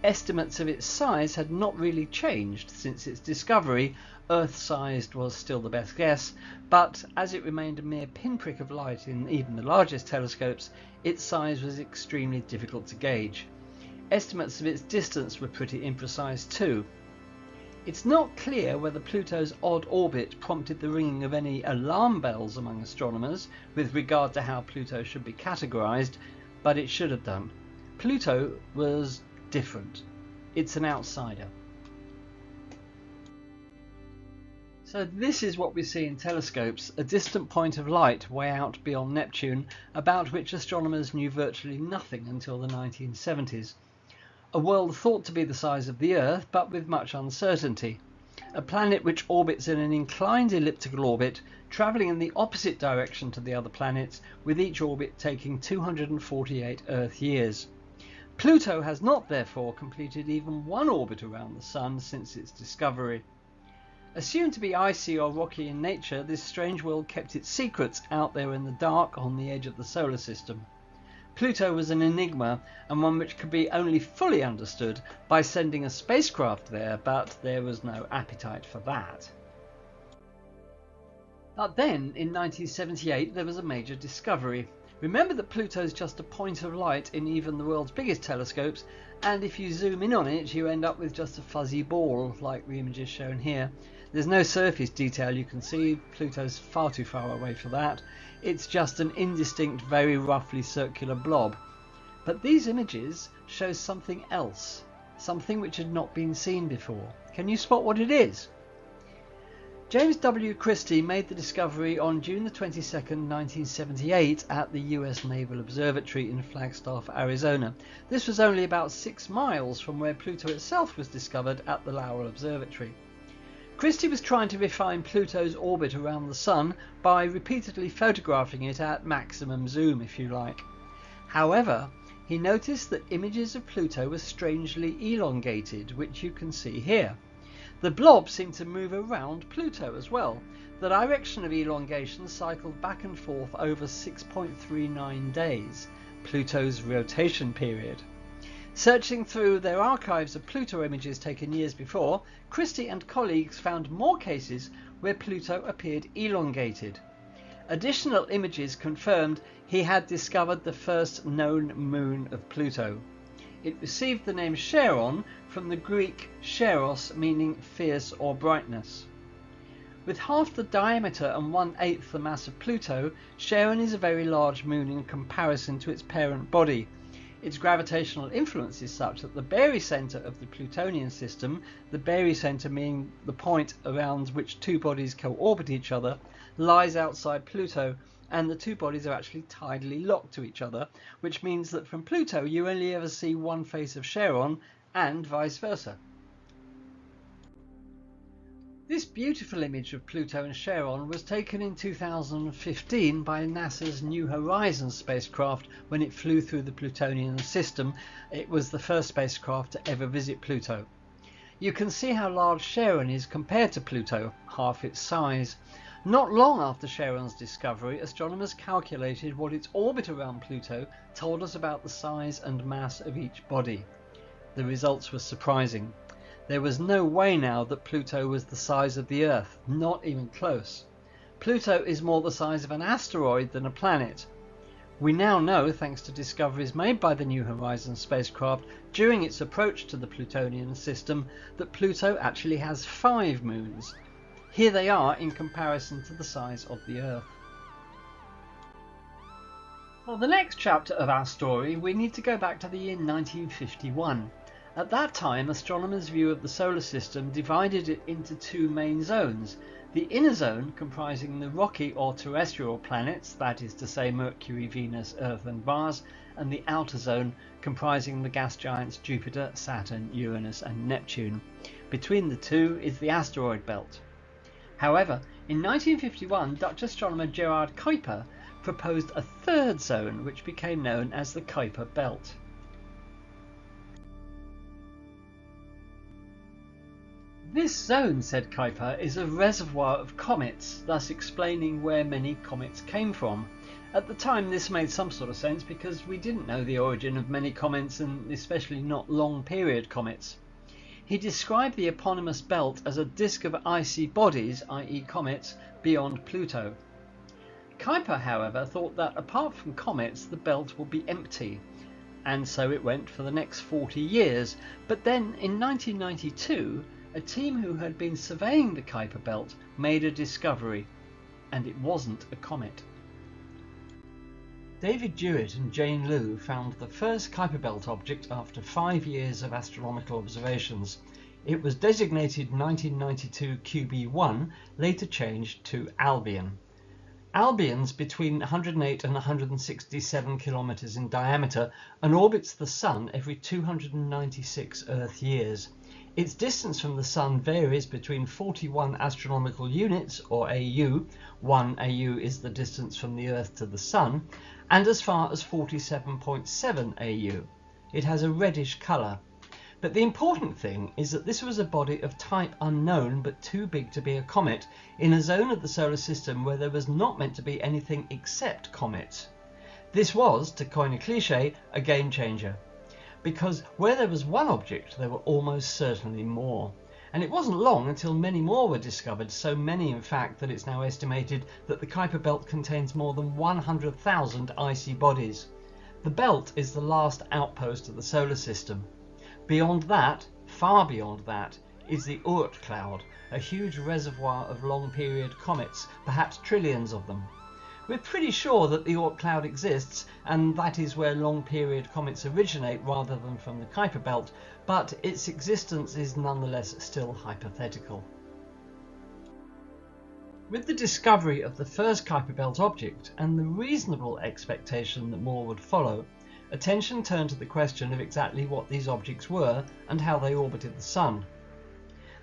Estimates of its size had not really changed since its discovery. Earth-sized was still the best guess, but as it remained a mere pinprick of light in even the largest telescopes, its size was extremely difficult to gauge. Estimates of its distance were pretty imprecise too. It's not clear whether Pluto's odd orbit prompted the ringing of any alarm bells among astronomers with regard to how Pluto should be categorized, but it should have done. Pluto was different. It's an outsider. So this is what we see in telescopes, a distant point of light way out beyond Neptune, about which astronomers knew virtually nothing until the 1970s. A world thought to be the size of the Earth, but with much uncertainty. A planet which orbits in an inclined elliptical orbit, travelling in the opposite direction to the other planets, with each orbit taking 248 Earth years. Pluto has not therefore completed even one orbit around the Sun since its discovery. Assumed to be icy or rocky in nature, this strange world kept its secrets out there in the dark on the edge of the solar system. Pluto was an enigma, and one which could be only fully understood by sending a spacecraft there, but there was no appetite for that. But then, in 1978, there was a major discovery. Remember that Pluto is just a point of light in even the world's biggest telescopes, and if you zoom in on it you end up with just a fuzzy ball like the images shown here. There's no surface detail you can see, Pluto's far too far away for that. It's just an indistinct, very roughly circular blob. But these images show something else, something which had not been seen before. Can you spot what it is? James W. Christie made the discovery on June the 22nd, 1978 at the US Naval Observatory in Flagstaff, Arizona. This was only about 6 miles from where Pluto itself was discovered at the Lowell Observatory. Christie was trying to refine Pluto's orbit around the Sun by repeatedly photographing it at maximum zoom, if you like. However, he noticed that images of Pluto were strangely elongated, which you can see here. The blob seemed to move around Pluto as well. The direction of elongation cycled back and forth over 6.39 days, Pluto's rotation period. Searching through their archives of Pluto images taken years before, Christie and colleagues found more cases where Pluto appeared elongated. Additional images confirmed he had discovered the first known moon of Pluto. It received the name Charon from the Greek Charos, meaning fierce or brightness. With half the diameter and 1/8 the mass of Pluto, Charon is a very large moon in comparison to its parent body. Its gravitational influence is such that the barycenter of the Plutonian system, the barycenter meaning the point around which two bodies co-orbit each other, lies outside Pluto, and the two bodies are actually tidally locked to each other, which means that from Pluto you only ever see one face of Charon, and vice versa. This beautiful image of Pluto and Charon was taken in 2015 by NASA's New Horizons spacecraft when it flew through the Plutonian system. It was the first spacecraft to ever visit Pluto. You can see how large Charon is compared to Pluto, half its size. Not long after Charon's discovery, astronomers calculated what its orbit around Pluto told us about the size and mass of each body. The results were surprising. There was no way now that Pluto was the size of the Earth, not even close. Pluto is more the size of an asteroid than a planet. We now know, thanks to discoveries made by the New Horizons spacecraft during its approach to the Plutonian system, that Pluto actually has 5 moons. Here they are in comparison to the size of the Earth. For the next chapter of our story, we need to go back to the year 1951. At that time, astronomers' view of the solar system divided it into 2 main zones. The inner zone, comprising the rocky or terrestrial planets, that is to say Mercury, Venus, Earth and Mars, and the outer zone, comprising the gas giants Jupiter, Saturn, Uranus and Neptune. Between the two is the asteroid belt. However, in 1951, Dutch astronomer Gerard Kuiper proposed a 3rd zone, which became known as the Kuiper Belt. This zone, said Kuiper, is a reservoir of comets, thus explaining where many comets came from. At the time this made some sort of sense because we didn't know the origin of many comets, and especially not long period comets. He described the eponymous belt as a disk of icy bodies, i.e. comets, beyond Pluto. Kuiper, however, thought that apart from comets the belt would be empty, and so it went for the next 40 years. But then in 1992 a team who had been surveying the Kuiper belt made a discovery, and it wasn't a comet. David Dewitt and Jane Liu found the first Kuiper belt object after 5 years of astronomical observations. It was designated 1992 QB1, later changed to Albion. Albion's between 108 and 167 kilometers in diameter and orbits the Sun every 296 Earth years. Its distance from the Sun varies between 41 astronomical units, or AU, 1 AU is the distance from the Earth to the Sun, and as far as 47.7 AU. It has a reddish colour. But the important thing is that this was a body of type unknown but too big to be a comet, in a zone of the solar system where there was not meant to be anything except comets. This was, to coin a cliché, a game changer, because where there was one object there were almost certainly more. and it wasn't long until many more were discovered, so many in fact that it's now estimated that the Kuiper belt contains more than 100,000 icy bodies. The belt is the last outpost of the solar system. Beyond that, far beyond that, is the Oort cloud, a huge reservoir of long-period comets, perhaps trillions of them. We're pretty sure that the Oort cloud exists, and that is where long-period comets originate rather than from the Kuiper belt, but its existence is nonetheless still hypothetical. With the discovery of the first Kuiper belt object, and the reasonable expectation that more would follow, attention turned to the question of exactly what these objects were and how they orbited the Sun.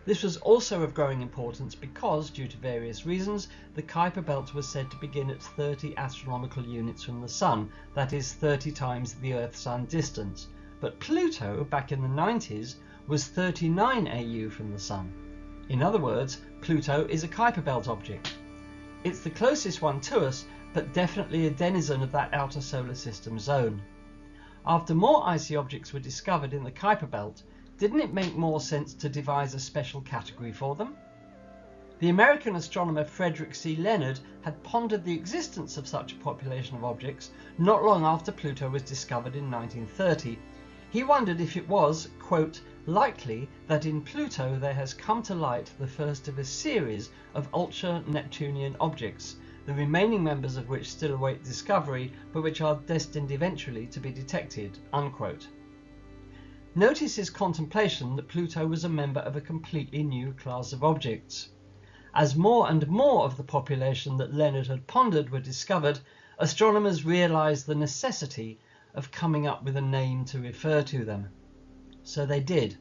This was also of growing importance because, due to various reasons, the Kuiper belt was said to begin at 30 astronomical units from the Sun, that is 30 times the Earth-Sun distance, but Pluto, back in the 90s, was 39 AU from the Sun. In other words, Pluto is a Kuiper belt object. It's the closest one to us, but definitely a denizen of that outer solar system zone. After more icy objects were discovered in the Kuiper belt, didn't it make more sense to devise a special category for them? The American astronomer Frederick C. Leonard had pondered the existence of such a population of objects not long after Pluto was discovered in 1930. He wondered if it was, quote, likely that in Pluto there has come to light the first of a series of ultra-Neptunian objects, the remaining members of which still await discovery, but which are destined eventually to be detected, unquote. Notice his contemplation that Pluto was a member of a completely new class of objects. As more and more of the population that Leonard had pondered were discovered, astronomers realized the necessity of coming up with a name to refer to them. So they did.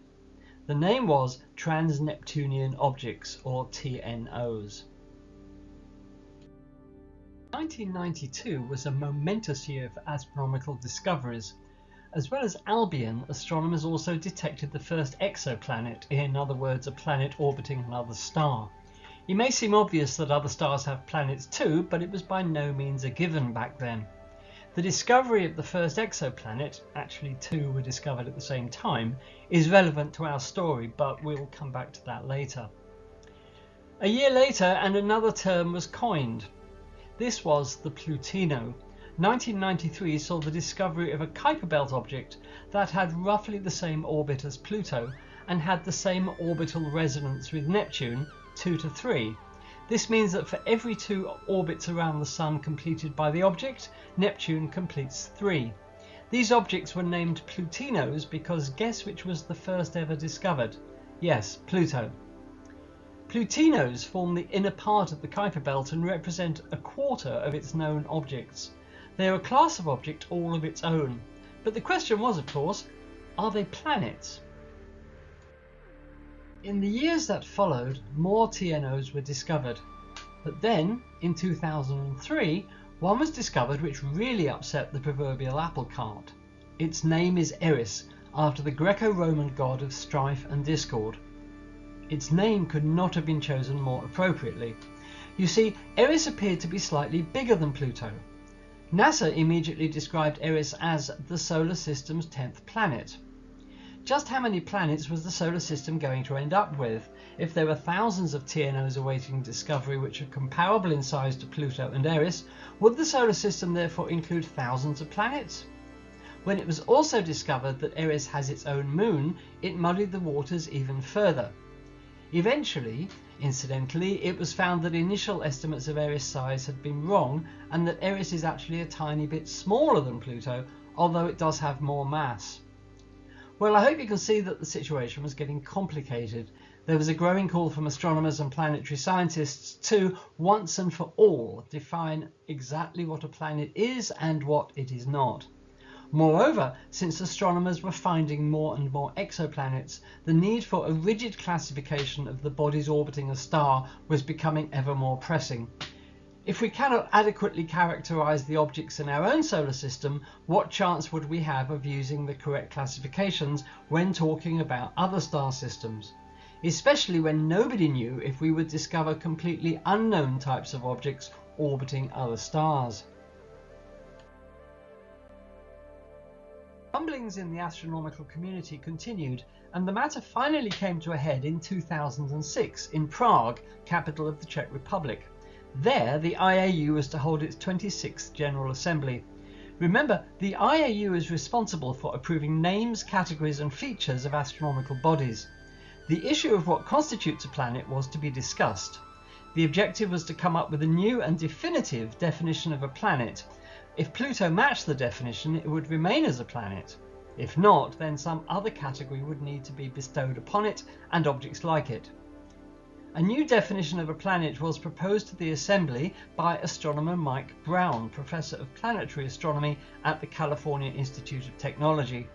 The name was Trans-Neptunian Objects, or TNOs. 1992 was a momentous year for astronomical discoveries. As well as Albion, astronomers also detected the first exoplanet, in other words, a planet orbiting another star. It may seem obvious that other stars have planets too, but it was by no means a given back then. The discovery of the first exoplanet, actually two were discovered at the same time, is relevant to our story, but we'll come back to that later. A year later, and another term was coined. This was the Plutino. 1993 saw the discovery of a Kuiper belt object that had roughly the same orbit as Pluto and had the same orbital resonance with Neptune, 2 to 3. This means that for every 2 orbits around the Sun completed by the object, Neptune completes 3. These objects were named Plutinos because guess which was the first ever discovered? Yes, Pluto. Plutinos form the inner part of the Kuiper belt and represent a quarter of its known objects. They are a class of object all of its own. But the question was, of course, are they planets? In the years that followed, more TNOs were discovered. But then, in 2003, one was discovered which really upset the proverbial apple cart. Its name is Eris, after the Greco-Roman god of strife and discord. Its name could not have been chosen more appropriately. You see, Eris appeared to be slightly bigger than Pluto. NASA immediately described Eris as the solar system's 10th planet. Just how many planets was the solar system going to end up with? If there were thousands of TNOs awaiting discovery which are comparable in size to Pluto and Eris, would the solar system therefore include thousands of planets? When it was also discovered that Eris has its own moon, it muddied the waters even further. Eventually, incidentally, it was found that initial estimates of Eris' size had been wrong and that Eris is actually a tiny bit smaller than Pluto, although it does have more mass. Well, I hope you can see that the situation was getting complicated. There was a growing call from astronomers and planetary scientists to, once and for all, define exactly what a planet is and what it is not. Moreover, since astronomers were finding more and more exoplanets, the need for a rigid classification of the bodies orbiting a star was becoming ever more pressing. If we cannot adequately characterize the objects in our own solar system, what chance would we have of using the correct classifications when talking about other star systems? Especially when nobody knew if we would discover completely unknown types of objects orbiting other stars. Some rumblings in the astronomical community continued, and the matter finally came to a head in 2006 in Prague, capital of the Czech Republic. There, the IAU was to hold its 26th General Assembly. Remember, the IAU is responsible for approving names, categories and features of astronomical bodies. The issue of what constitutes a planet was to be discussed. The objective was to come up with a new and definitive definition of a planet. If Pluto matched the definition, it would remain as a planet. If not, then some other category would need to be bestowed upon it and objects like it. A new definition of a planet was proposed to the Assembly by astronomer Mike Brown, Professor of Planetary Astronomy at the California Institute of Technology.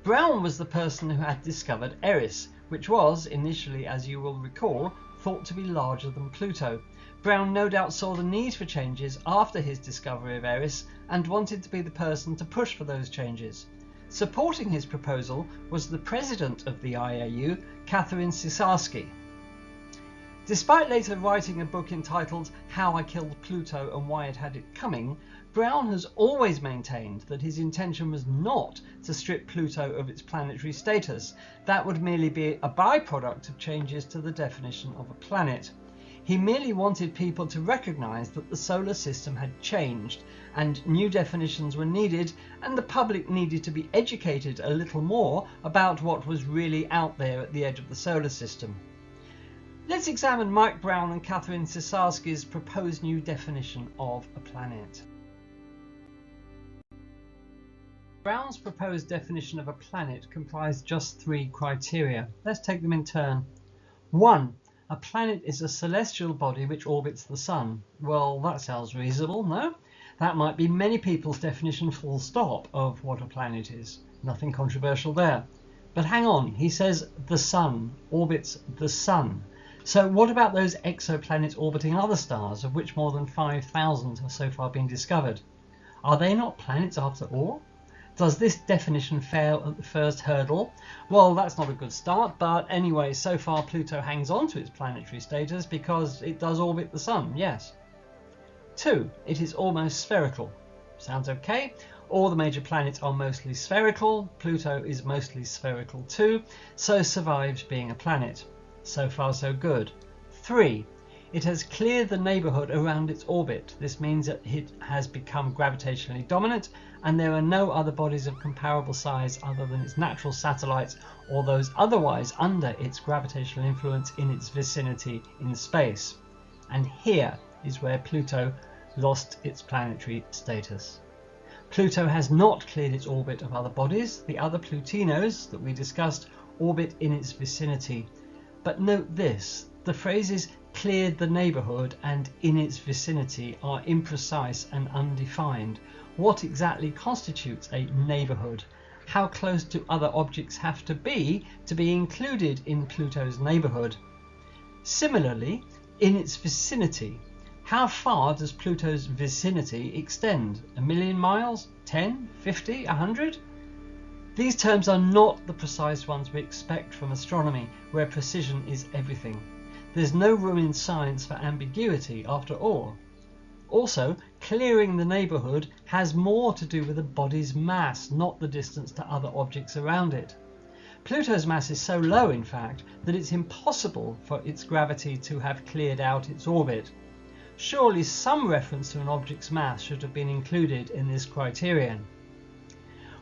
Brown was the person who had discovered Eris, which was, initially, as you will recall, thought to be larger than Pluto. Brown no doubt saw the need for changes after his discovery of Eris and wanted to be the person to push for those changes. Supporting his proposal was the president of the IAU, Catherine Cesarski. Despite later writing a book entitled How I Killed Pluto and Why It Had It Coming, Brown has always maintained that his intention was not to strip Pluto of its planetary status. That would merely be a byproduct of changes to the definition of a planet. He merely wanted people to recognise that the solar system had changed and new definitions were needed, and the public needed to be educated a little more about what was really out there at the edge of the solar system. Let's examine Mike Brown and Catherine Cesarski's proposed new definition of a planet. Brown's proposed definition of a planet comprised just 3 criteria. Let's take them in turn. 1. A planet is a celestial body which orbits the Sun. Well, that sounds reasonable, no? That might be many people's definition full stop of what a planet is. Nothing controversial there. But hang on, he says the Sun orbits the Sun. So what about those exoplanets orbiting other stars, of which more than 5,000 have so far been discovered? Are they not planets after all? Does this definition fail at the first hurdle? Well, that's not a good start, but anyway, so far Pluto hangs on to its planetary status because it does orbit the Sun, yes. 2. It is almost spherical. Sounds okay. All the major planets are mostly spherical. Pluto is mostly spherical too, so survives being a planet. So far so good. 3. It has cleared the neighbourhood around its orbit. This means that it has become gravitationally dominant and there are no other bodies of comparable size other than its natural satellites or those otherwise under its gravitational influence in its vicinity in space. And here is where Pluto lost its planetary status. Pluto has not cleared its orbit of other bodies. The other Plutinos that we discussed orbit in its vicinity. But note this, the phrases cleared the neighbourhood and in its vicinity are imprecise and undefined. What exactly constitutes a neighbourhood? How close do other objects have to be included in Pluto's neighbourhood? Similarly, in its vicinity, how far does Pluto's vicinity extend? 1,000,000 miles? 10? 50? 100? These terms are not the precise ones we expect from astronomy, where precision is everything. There's no room in science for ambiguity after all. Also, clearing the neighbourhood has more to do with the body's mass, not the distance to other objects around it. Pluto's mass is so low, in fact, that it's impossible for its gravity to have cleared out its orbit. Surely some reference to an object's mass should have been included in this criterion.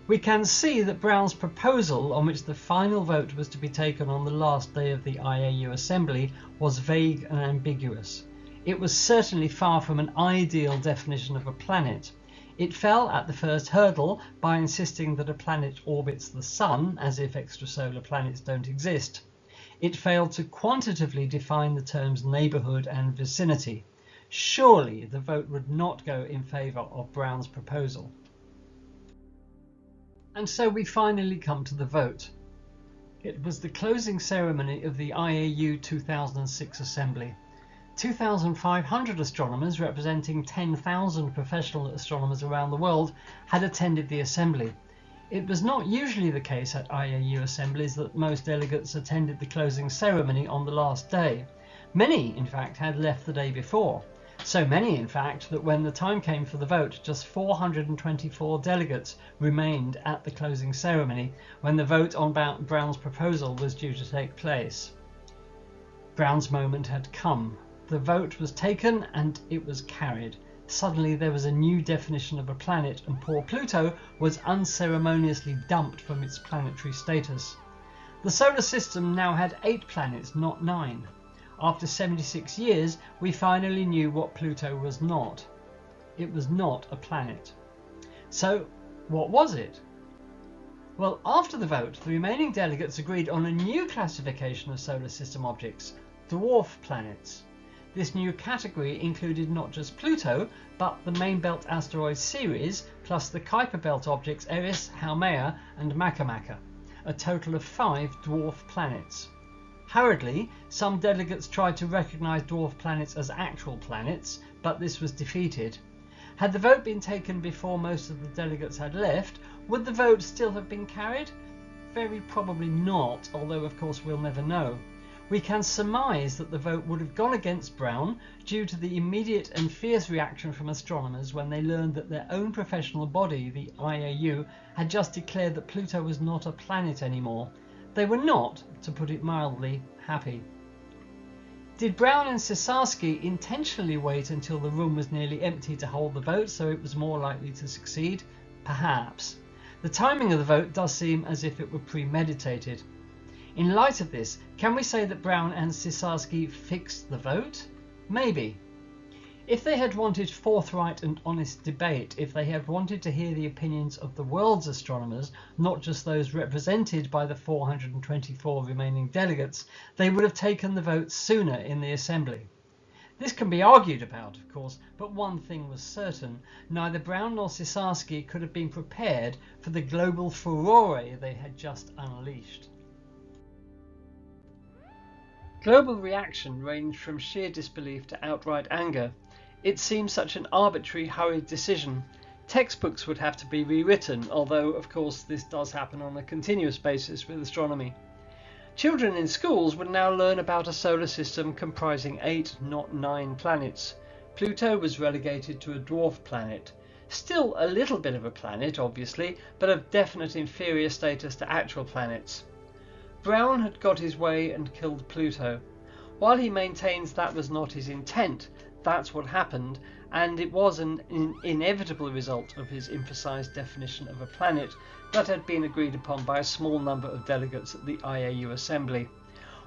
We can see that Brown's proposal, on which the final vote was to be taken on the last day of the IAU Assembly, was vague and ambiguous. It was certainly far from an ideal definition of a planet. It fell at the first hurdle by insisting that a planet orbits the Sun, as if extrasolar planets don't exist. It failed to quantitatively define the terms neighbourhood and vicinity. Surely the vote would not go in favour of Brown's proposal. And so we finally come to the vote. It was the closing ceremony of the IAU 2006 Assembly. 2,500 astronomers, representing 10,000 professional astronomers around the world, had attended the assembly. It was not usually the case at IAU assemblies that most delegates attended the closing ceremony on the last day. Many, in fact, had left the day before. So many, in fact, that when the time came for the vote, just 424 delegates remained at the closing ceremony when the vote on Brown's proposal was due to take place. Brown's moment had come. The vote was taken and it was carried. Suddenly there was a new definition of a planet, and poor Pluto was unceremoniously dumped from its planetary status. The solar system now had 8 planets, not 9. After 76 years, we finally knew what Pluto was not. It was not a planet. So, what was it? Well, after the vote, the remaining delegates agreed on a new classification of solar system objects, dwarf planets. This new category included not just Pluto, but the main belt asteroid series, plus the Kuiper belt objects Eris, Haumea and Makemake, a total of 5 dwarf planets. Hurriedly, some delegates tried to recognise dwarf planets as actual planets, but this was defeated. Had the vote been taken before most of the delegates had left, would the vote still have been carried? Very probably not, although of course we'll never know. We can surmise that the vote would have gone against Brown due to the immediate and fierce reaction from astronomers when they learned that their own professional body, the IAU, had just declared that Pluto was not a planet anymore. They were not, to put it mildly, happy. Did Brown and Ciesielski intentionally wait until the room was nearly empty to hold the vote so it was more likely to succeed? Perhaps. The timing of the vote does seem as if it were premeditated. In light of this, can we say that Brown and Ciesielski fixed the vote? Maybe. If they had wanted forthright and honest debate, if they had wanted to hear the opinions of the world's astronomers, not just those represented by the 424 remaining delegates, they would have taken the vote sooner in the assembly. This can be argued about, of course, but one thing was certain: neither Brown nor Ciesielski could have been prepared for the global furore they had just unleashed. Global reaction ranged from sheer disbelief to outright anger. It seemed such an arbitrary, hurried decision. Textbooks would have to be rewritten, although of course this does happen on a continuous basis with astronomy. Children in schools would now learn about a solar system comprising 8, not 9 planets. Pluto was relegated to a dwarf planet. Still a little bit of a planet, obviously, but of definite inferior status to actual planets. Brown had got his way and killed Pluto. While he maintains that was not his intent, that's what happened, and it was an inevitable result of his emphasised definition of a planet that had been agreed upon by a small number of delegates at the IAU assembly.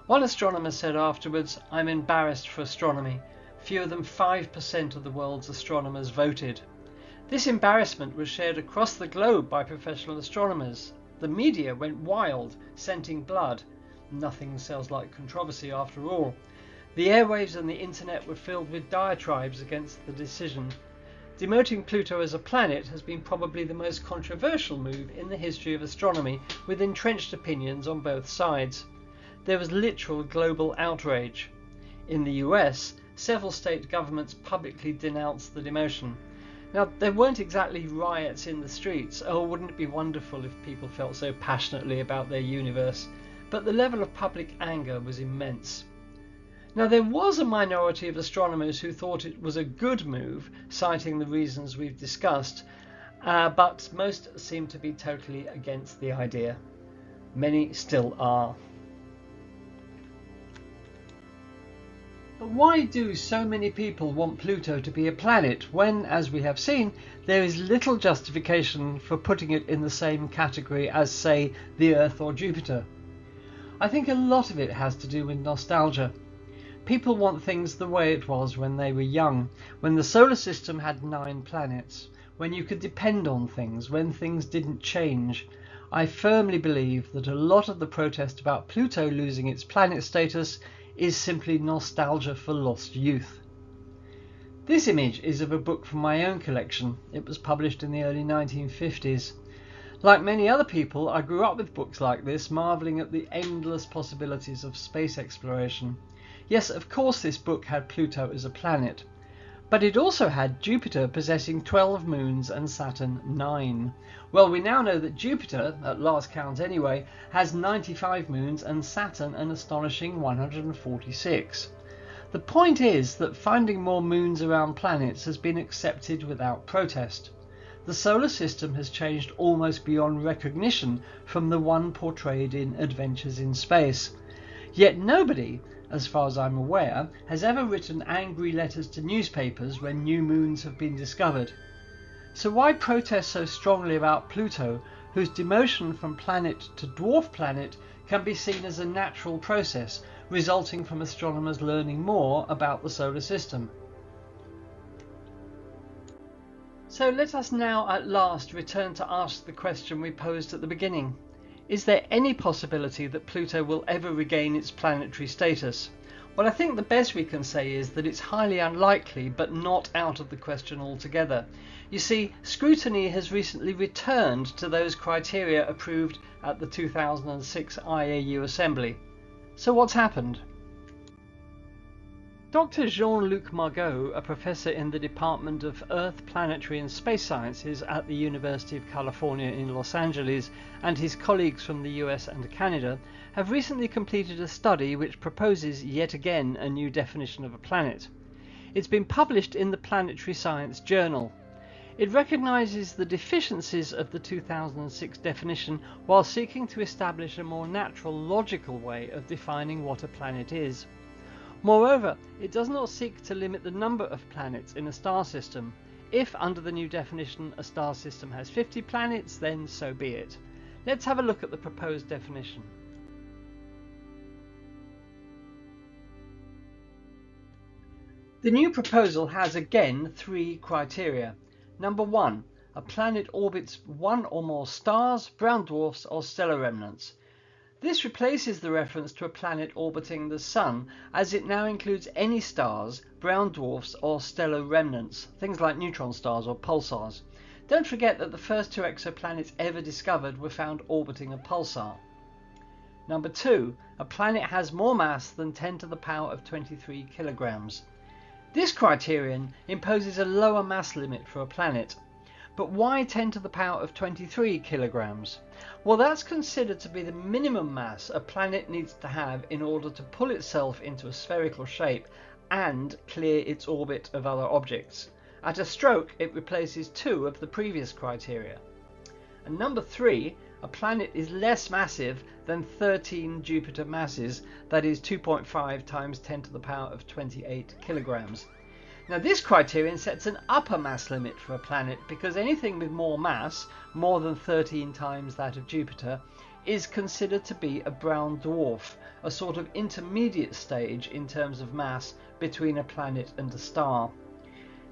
One astronomer said afterwards, "I'm embarrassed for astronomy. Fewer than 5% of the world's astronomers voted." This embarrassment was shared across the globe by professional astronomers. The media went wild, scenting blood. Nothing sells like controversy after all. The airwaves and the internet were filled with diatribes against the decision. Demoting Pluto as a planet has been probably the most controversial move in the history of astronomy, with entrenched opinions on both sides. There was literal global outrage. In the US, several state governments publicly denounced the demotion. Now, there weren't exactly riots in the streets. Oh, wouldn't it be wonderful if people felt so passionately about their universe? But the level of public anger was immense. Now, there was a minority of astronomers who thought it was a good move, citing the reasons we've discussed, but most seem to be totally against the idea. Many still are. But why do so many people want Pluto to be a planet when, as we have seen, there is little justification for putting it in the same category as, say, the Earth or Jupiter? I think a lot of it has to do with nostalgia. People want things the way it was when they were young, when the solar system had 9 planets, when you could depend on things, when things didn't change. I firmly believe that a lot of the protest about Pluto losing its planet status is simply nostalgia for lost youth. This image is of a book from my own collection. It was published in the early 1950s. Like many other people, I grew up with books like this, marvelling at the endless possibilities of space exploration. Yes, of course this book had Pluto as a planet, but it also had Jupiter possessing 12 moons and Saturn 9. Well, we now know that Jupiter, at last count anyway, has 95 moons and Saturn an astonishing 146. The point is that finding more moons around planets has been accepted without protest. The solar system has changed almost beyond recognition from the one portrayed in Adventures in Space. Yet nobody, as far as I'm aware, has ever written angry letters to newspapers when new moons have been discovered. So why protest so strongly about Pluto, whose demotion from planet to dwarf planet can be seen as a natural process resulting from astronomers learning more about the solar system? So let us now at last return to ask the question we posed at the beginning. Is there any possibility that Pluto will ever regain its planetary status? Well, I think the best we can say is that it's highly unlikely, but not out of the question altogether. You see, scrutiny has recently returned to those criteria approved at the 2006 IAU Assembly. So what's happened? Dr. Jean-Luc Margot, a professor in the Department of Earth, Planetary and Space Sciences at the University of California in Los Angeles, and his colleagues from the US and Canada, have recently completed a study which proposes yet again a new definition of a planet. It's been published in the Planetary Science Journal. It recognizes the deficiencies of the 2006 definition while seeking to establish a more natural, logical way of defining what a planet is. Moreover, it does not seek to limit the number of planets in a star system. If, under the new definition, a star system has 50 planets, then so be it. Let's have a look at the proposed definition. The new proposal has again three criteria. Number 1, a planet orbits one or more stars, brown dwarfs, or stellar remnants. This replaces the reference to a planet orbiting the Sun, as it now includes any stars, brown dwarfs, or stellar remnants, things like neutron stars or pulsars. Don't forget that the first two exoplanets ever discovered were found orbiting a pulsar. Number 2, a planet has more mass than 10 to the power of 23 kilograms. This criterion imposes a lower mass limit for a planet. But why 10 to the power of 23 kilograms? Well, that's considered to be the minimum mass a planet needs to have in order to pull itself into a spherical shape and clear its orbit of other objects. At a stroke, it replaces two of the previous criteria. And number 3, a planet is less massive than 13 Jupiter masses, that is 2.5 times 10 to the power of 28 kilograms. Now this criterion sets an upper mass limit for a planet because anything with more mass, more than 13 times that of Jupiter, is considered to be a brown dwarf, a sort of intermediate stage in terms of mass between a planet and a star.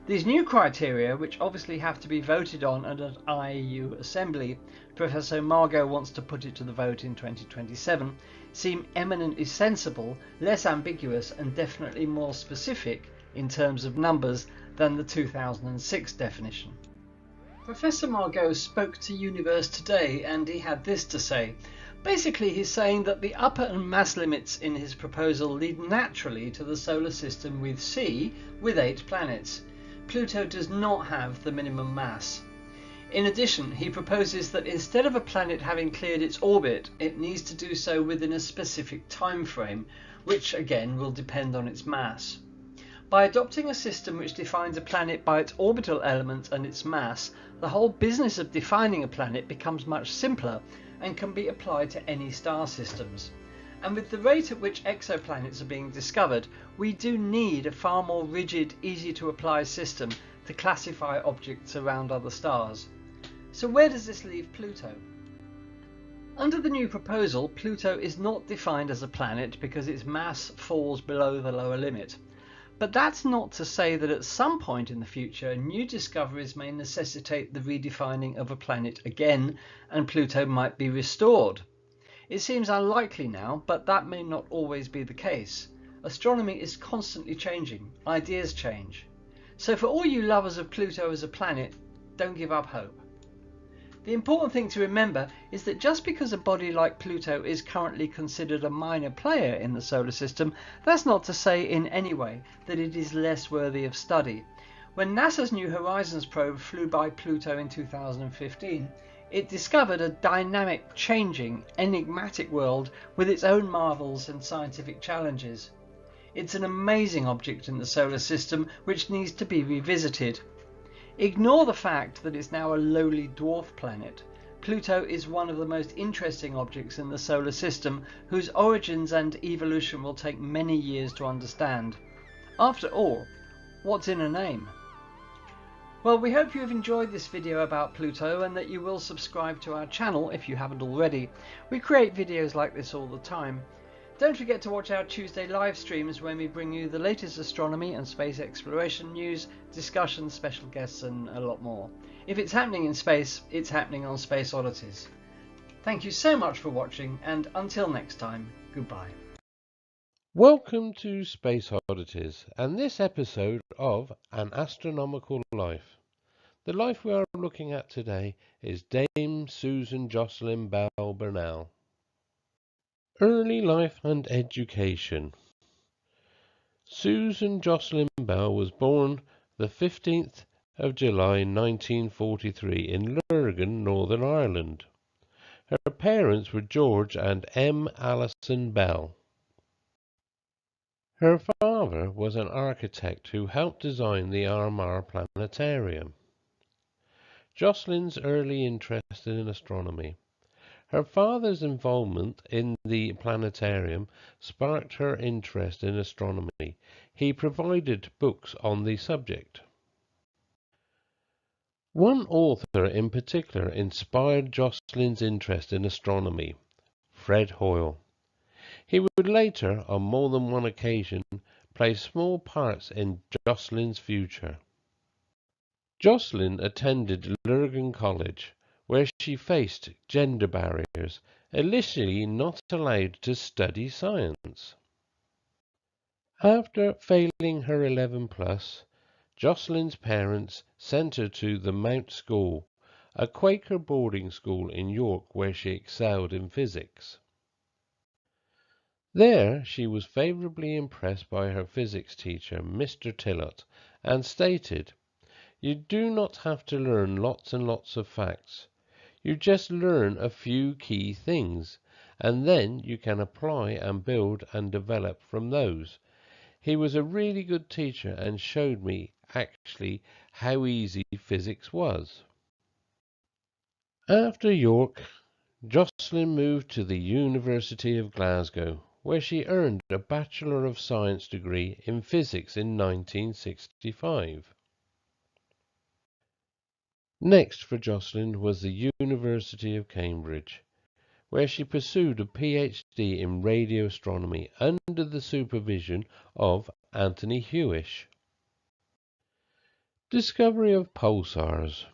These new criteria, which obviously have to be voted on at an IAU assembly, Professor Margot wants to put it to the vote in 2027, seem eminently sensible, less ambiguous and definitely more specific in terms of numbers than the 2006 definition. Professor Margot spoke to Universe Today and he had this to say. Basically, he's saying that the upper and mass limits in his proposal lead naturally to the solar system with C, with 8 planets. Pluto does not have the minimum mass. In addition, he proposes that instead of a planet having cleared its orbit, it needs to do so within a specific time frame, which again will depend on its mass. By adopting a system which defines a planet by its orbital element and its mass, the whole business of defining a planet becomes much simpler and can be applied to any star systems. And with the rate at which exoplanets are being discovered, we do need a far more rigid, easy to apply system to classify objects around other stars. So where does this leave Pluto? Under the new proposal, Pluto is not defined as a planet because its mass falls below the lower limit. But that's not to say that at some point in the future, new discoveries may necessitate the redefining of a planet again, and Pluto might be restored. It seems unlikely now, but that may not always be the case. Astronomy is constantly changing, ideas change. So for all you lovers of Pluto as a planet, don't give up hope. The important thing to remember is that just because a body like Pluto is currently considered a minor player in the solar system, that's not to say in any way that it is less worthy of study. When NASA's New Horizons probe flew by Pluto in 2015, it discovered a dynamic, changing, enigmatic world with its own marvels and scientific challenges. It's an amazing object in the solar system which needs to be revisited. Ignore the fact that it's now a lowly dwarf planet. Pluto is one of the most interesting objects in the solar system, whose origins and evolution will take many years to understand. After all, what's in a name? Well, we hope you have enjoyed this video about Pluto and that you will subscribe to our channel if you haven't already. We create videos like this all the time. Don't forget to watch our Tuesday live streams when we bring you the latest astronomy and space exploration news, discussions, special guests and a lot more. If it's happening in space, it's happening on Space Oddities. Thank you so much for watching, and until next time, goodbye. Welcome to Space Oddities and this episode of An Astronomical Life. The life we are looking at today is Dame Susan Jocelyn Bell Burnell. Early life and education. Susan Jocelyn Bell was born the 15th of July 1943 in Lurgan, Northern Ireland. Her parents were George and M. Allison Bell. Her father was an architect who helped design the Armagh Planetarium. Jocelyn's early interest in astronomy. Her father's involvement in the planetarium sparked her interest in astronomy. He provided books on the subject. One author in particular inspired Jocelyn's interest in astronomy, Fred Hoyle. He would later, on more than one occasion, play small parts in Jocelyn's future. Jocelyn attended Lurgan College, where she faced gender barriers, initially not allowed to study science. After failing her 11 plus, Jocelyn's parents sent her to the Mount School, a Quaker boarding school in York where she excelled in physics. There she was favourably impressed by her physics teacher, Mr. Tillott, and stated, "You do not have to learn lots and lots of facts. You just learn a few key things, and then you can apply and build and develop from those." He was a really good teacher and showed me actually how easy physics was. After York, Jocelyn moved to the University of Glasgow, where she earned a Bachelor of Science degree in physics in 1965. Next for Jocelyn was the University of Cambridge, where she pursued a PhD in radio astronomy under the supervision of Anthony Hewish. Discovery of pulsars.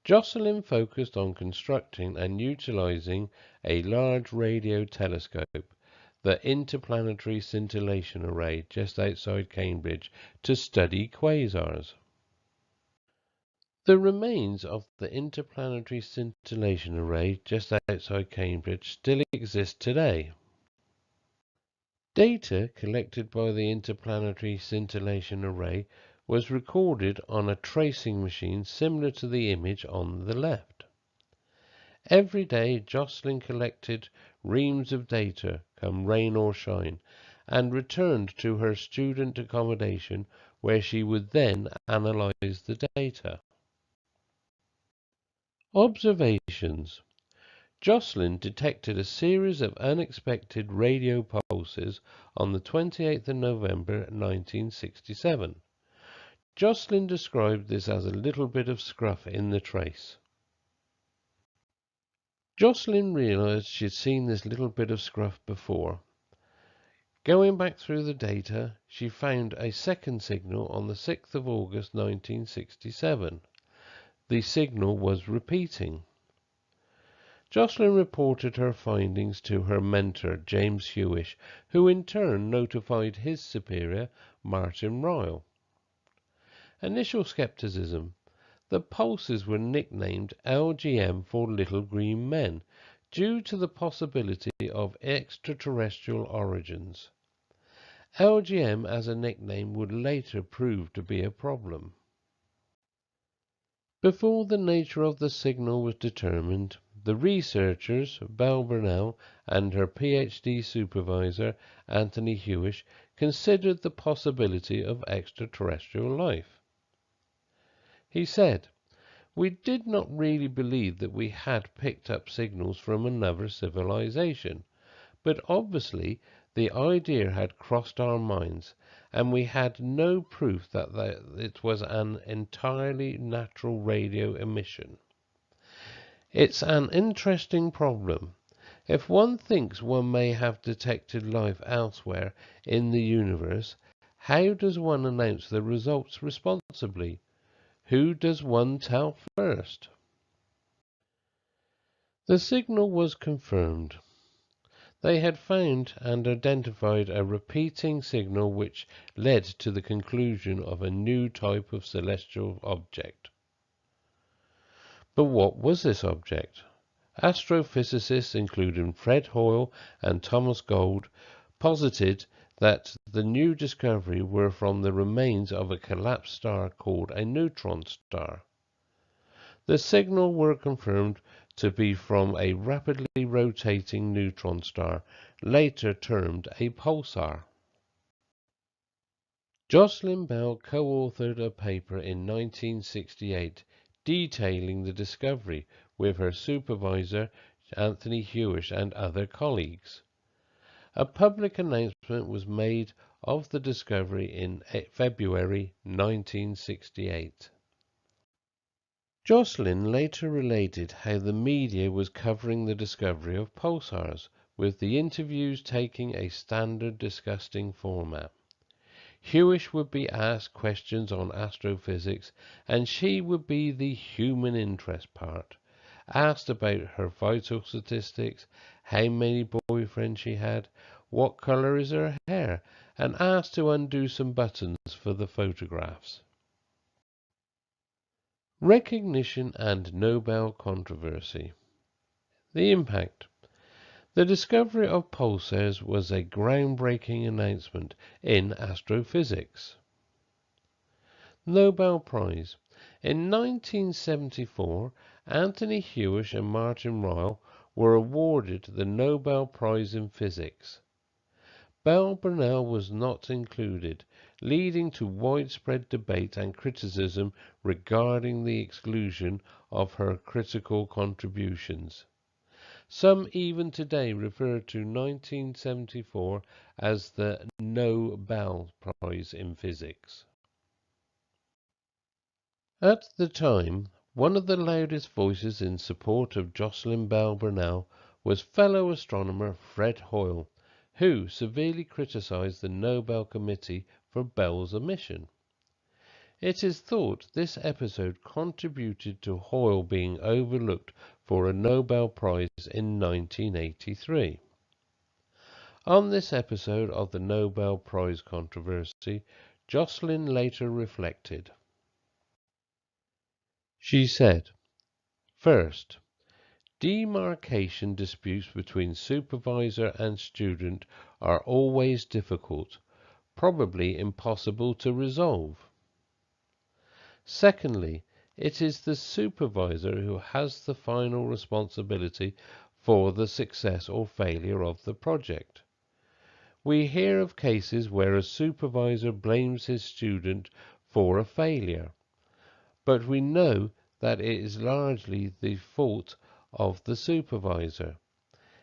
Jocelyn focused on constructing and utilizing a large radio telescope, the Interplanetary Scintillation Array, just outside Cambridge, to study quasars. The remains of the Interplanetary Scintillation Array, just outside Cambridge, still exist today. Data collected by the Interplanetary Scintillation Array was recorded on a tracing machine similar to the image on the left. Every day Jocelyn collected reams of data, come rain or shine, and returned to her student accommodation where she would then analyze the data. Observations. Jocelyn detected a series of unexpected radio pulses on the 28th of November 1967. Jocelyn described this as a little bit of scruff in the trace. Jocelyn realized she had seen this little bit of scruff before. Going back through the data, she found a second signal on the 6th of August 1967. The signal was repeating. Jocelyn reported her findings to her mentor, James Hewish, who in turn notified his superior, Martin Ryle. Initial skepticism. The pulses were nicknamed LGM for Little Green Men, due to the possibility of extraterrestrial origins. LGM as a nickname would later prove to be a problem. Before the nature of the signal was determined, the researchers, Burnell and her PhD supervisor, Anthony Hewish, considered the possibility of extraterrestrial life. He said, "We did not really believe that we had picked up signals from another civilization, but obviously the idea had crossed our minds, and we had no proof that it was an entirely natural radio emission. It's an interesting problem. If one thinks one may have detected life elsewhere in the universe, how does one announce the results responsibly? Who does one tell first?" The signal was confirmed. They had found and identified a repeating signal which led to the conclusion of a new type of celestial object. But what was this object? Astrophysicists, including Fred Hoyle and Thomas Gould, posited that the new discovery were from the remains of a collapsed star called a neutron star. The signal were confirmed to be from a rapidly rotating neutron star, later termed a pulsar. Jocelyn Bell co-authored a paper in 1968 detailing the discovery with her supervisor Anthony Hewish and other colleagues. A public announcement was made of the discovery in February 1968. Jocelyn later related how the media was covering the discovery of pulsars, with the interviews taking a standard discussing format. Hewish would be asked questions on astrophysics, and she would be the human interest part, asked about her vital statistics, how many boyfriends she had, what colour is her hair, and asked to undo some buttons for the photographs. Recognition and Nobel controversy. The impact. The discovery of pulsars was a groundbreaking announcement in astrophysics. Nobel Prize. In 1974, Anthony Hewish and Martin Ryle were awarded the Nobel Prize in Physics. Burnell was not included, leading to widespread debate and criticism regarding the exclusion of her critical contributions. Some even today refer to 1974 as the Nobel Prize in Physics. At the time, one of the loudest voices in support of Jocelyn Bell Burnell was fellow astronomer Fred Hoyle, who severely criticized the Nobel Committee for Bell's omission. It is thought this episode contributed to Hoyle being overlooked for a Nobel Prize in 1983. On this episode of the Nobel Prize controversy, Jocelyn later reflected. She said, "First, demarcation disputes between supervisor and student are always difficult, probably impossible to resolve. Secondly, it is the supervisor who has the final responsibility for the success or failure of the project. We hear of cases where a supervisor blames his student for a failure, but we know that it is largely the fault of the supervisor.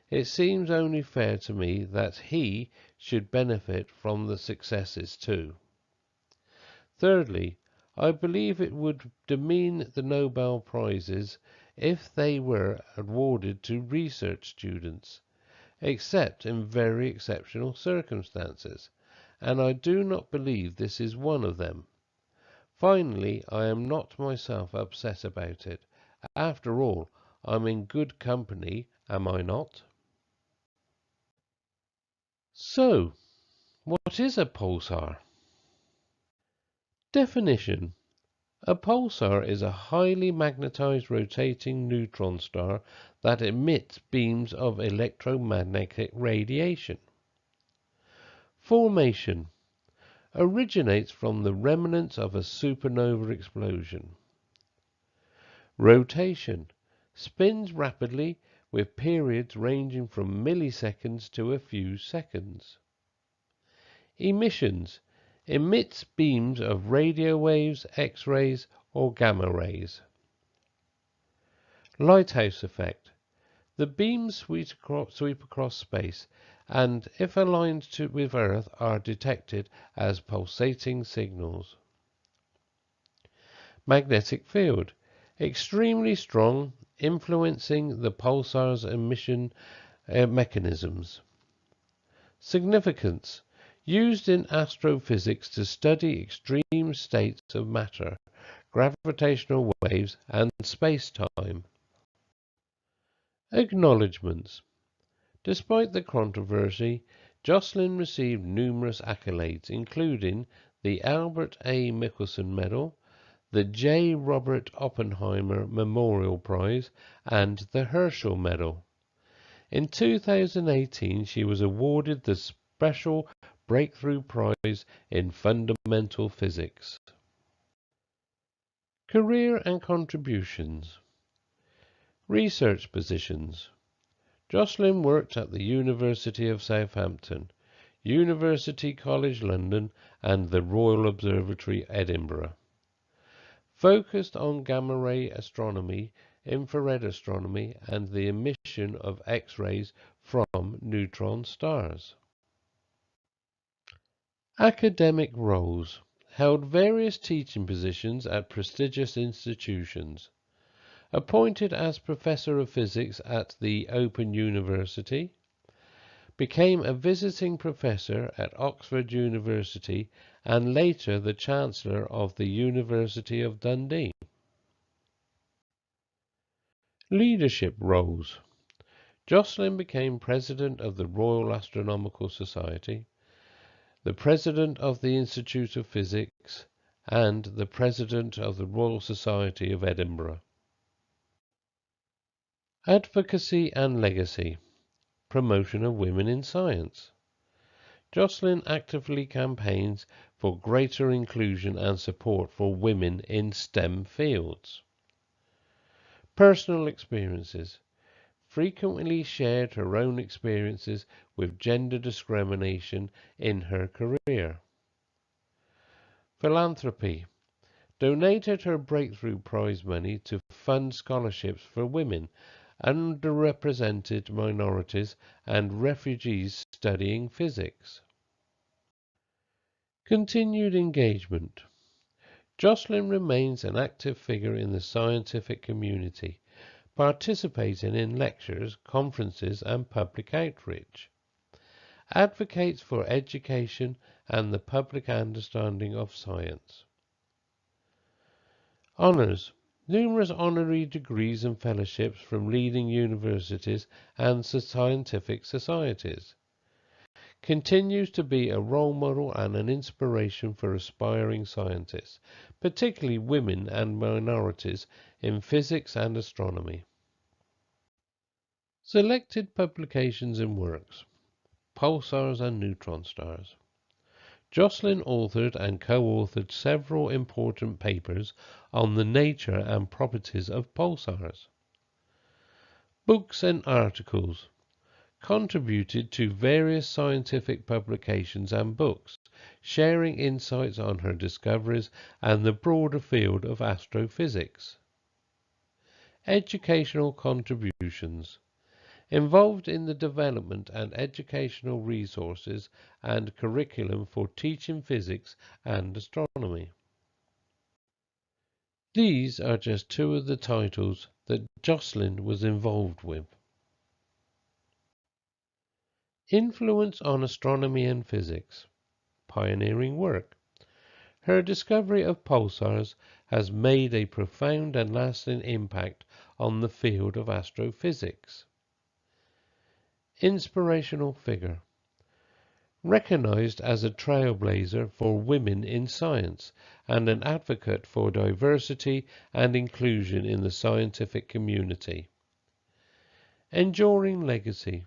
It seems only fair to me that he should benefit from the successes too. Thirdly, I believe it would demean the Nobel Prizes if they were awarded to research students, except in very exceptional circumstances, and I do not believe this is one of them. Finally, I am not myself upset about it. After all, I'm in good company, am I not?" So, what is a pulsar? Definition. A pulsar is a highly magnetized rotating neutron star that emits beams of electromagnetic radiation. Formation. Originates from the remnants of a supernova explosion. Rotation. Spins rapidly with periods ranging from milliseconds to a few seconds. Emissions. Emits beams of radio waves, X-rays or gamma rays. Lighthouse effect. The beams sweep across space and, if aligned with Earth, are detected as pulsating signals. Magnetic field. Extremely strong, influencing the pulsar's emission mechanisms. Significance. Used in astrophysics to study extreme states of matter, gravitational waves and space-time. Acknowledgements. Despite the controversy, Jocelyn received numerous accolades, including the Albert A. Michelson Medal, the J. Robert Oppenheimer Memorial Prize, and the Herschel Medal. In 2018, she was awarded the Special Breakthrough Prize in Fundamental Physics. Career and contributions. Research positions. Jocelyn worked at the University of Southampton, University College London and the Royal Observatory Edinburgh. Focused on gamma-ray astronomy, infrared astronomy and the emission of X-rays from neutron stars. Academic roles. Held various teaching positions at prestigious institutions. Appointed as Professor of Physics at the Open University. Became a visiting professor at Oxford University and later the Chancellor of the University of Dundee. Leadership roles. Jocelyn became President of the Royal Astronomical Society, the President of the Institute of Physics, and the President of the Royal Society of Edinburgh. Advocacy and legacy. Promotion of women in science. Jocelyn actively campaigns for greater inclusion and support for women in STEM fields. Personal experiences. Frequently shared her own experiences with gender discrimination in her career. Philanthropy. Donated her Breakthrough Prize money to fund scholarships for women, underrepresented minorities and refugees studying physics. Continued engagement. Jocelyn remains an active figure in the scientific community, participating in lectures, conferences and public outreach. Advocates for education and the public understanding of science. Honours. Numerous honorary degrees and fellowships from leading universities and scientific societies. Continues to be a role model and an inspiration for aspiring scientists, particularly women and minorities in physics and astronomy. Selected publications and works. Pulsars and neutron stars. Jocelyn authored and co-authored several important papers on the nature and properties of pulsars. Books and articles. Contributed to various scientific publications and books, sharing insights on her discoveries and the broader field of astrophysics. Educational contributions. Involved in the development and educational resources and curriculum for teaching physics and astronomy. These are just two of the titles that Jocelyn was involved with. Influence on astronomy and physics. Pioneering work. Her discovery of pulsars has made a profound and lasting impact on the field of astrophysics. Inspirational figure. Recognized as a trailblazer for women in science and an advocate for diversity and inclusion in the scientific community. Enduring legacy.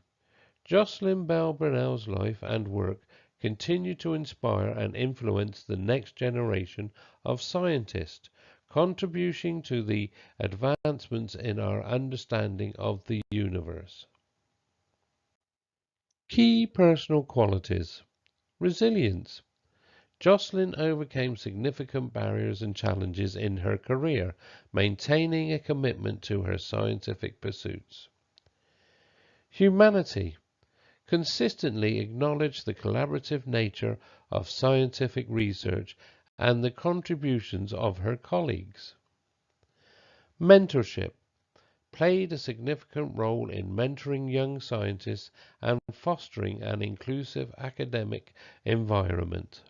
Jocelyn Bell Burnell's life and work continue to inspire and influence the next generation of scientists, contributing to the advancements in our understanding of the universe. Key personal qualities. Resilience. Jocelyn overcame significant barriers and challenges in her career, maintaining a commitment to her scientific pursuits. Humanity. Consistently acknowledged the collaborative nature of scientific research and the contributions of her colleagues. Mentorship. Played a significant role in mentoring young scientists and fostering an inclusive academic environment.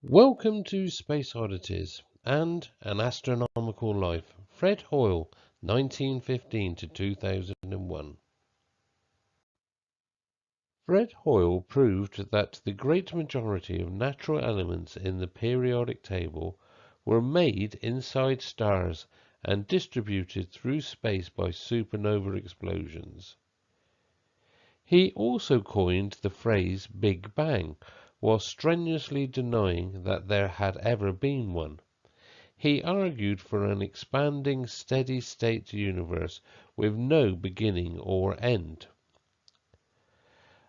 Welcome to Space Oddities and An Astronomical Life. Fred Hoyle, 1915 to 2001. Fred Hoyle proved that the great majority of natural elements in the periodic table were made inside stars and distributed through space by supernova explosions. He also coined the phrase Big Bang, while strenuously denying that there had ever been one. He argued for an expanding steady-state universe with no beginning or end.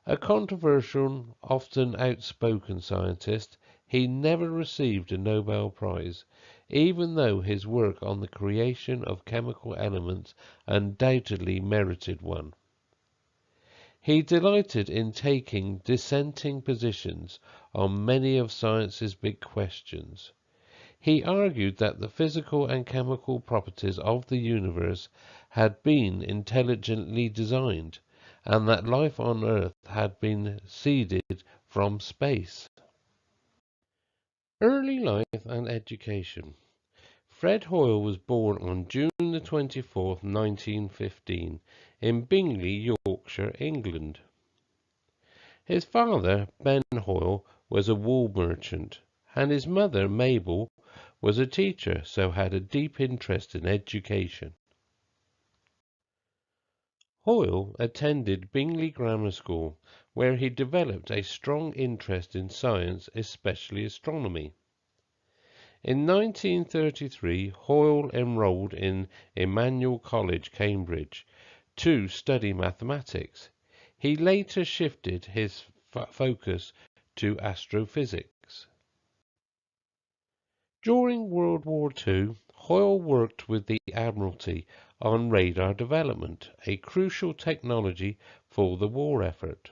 A controversial, often outspoken scientist, he never received a Nobel Prize, even though his work on the creation of chemical elements undoubtedly merited one. He delighted in taking dissenting positions on many of science's big questions. He argued that the physical and chemical properties of the universe had been intelligently designed, and that life on Earth had been seeded from space. Early life and education. Fred Hoyle was born on June the 24th, 1915, in Bingley, Yorkshire, England. His father, Ben Hoyle, was a wool merchant, and his mother, Mabel, was a teacher, so had a deep interest in education. Hoyle attended Bingley Grammar School, where he developed a strong interest in science, especially astronomy. In 1933, Hoyle enrolled in Emmanuel College, Cambridge, to study mathematics. He later shifted his focus to astrophysics. During World War II, Hoyle worked with the Admiralty on radar development, a crucial technology for the war effort.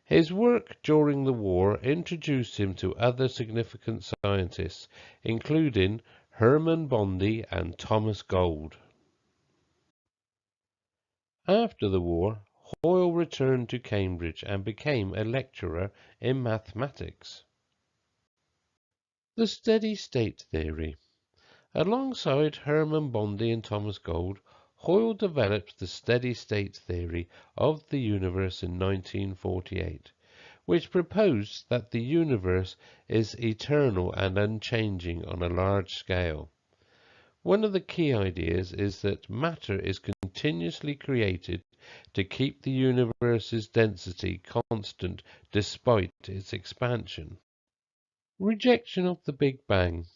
His work during the war introduced him to other significant scientists, including Hermann Bondi and Thomas Gold. After the war, Hoyle returned to Cambridge and became a lecturer in mathematics. The steady-state theory. Alongside Hermann Bondi and Thomas Gold, Hoyle developed the steady-state theory of the universe in 1948, which proposed that the universe is eternal and unchanging on a large scale. One of the key ideas is that matter is continuously created to keep the universe's density constant despite its expansion. Rejection of the Big Bang.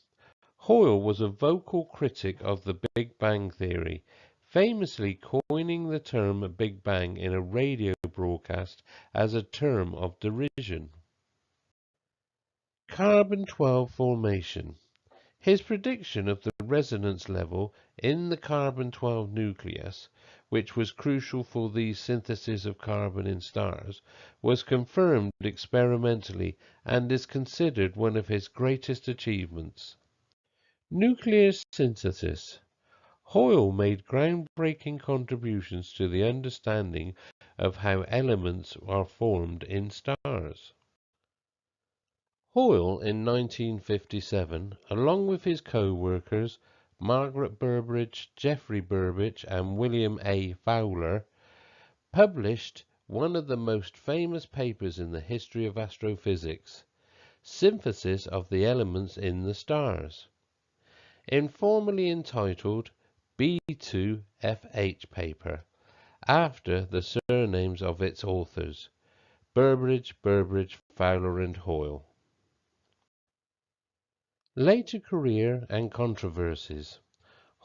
Hoyle was a vocal critic of the Big Bang theory, famously coining the term Big Bang in a radio broadcast as a term of derision. Carbon-12 formation. His prediction of the resonance level in the carbon-12 nucleus, which was crucial for the synthesis of carbon in stars, was confirmed experimentally and is considered one of his greatest achievements. Nuclear synthesis. Hoyle made groundbreaking contributions to the understanding of how elements are formed in stars. Hoyle, in 1957, along with his co-workers Margaret Burbidge, Geoffrey Burbidge and William A. Fowler, published one of the most famous papers in the history of astrophysics, Synthesis of the Elements in the Stars, informally entitled B2FH paper, after the surnames of its authors, Burbidge, Fowler and Hoyle. Later career and controversies.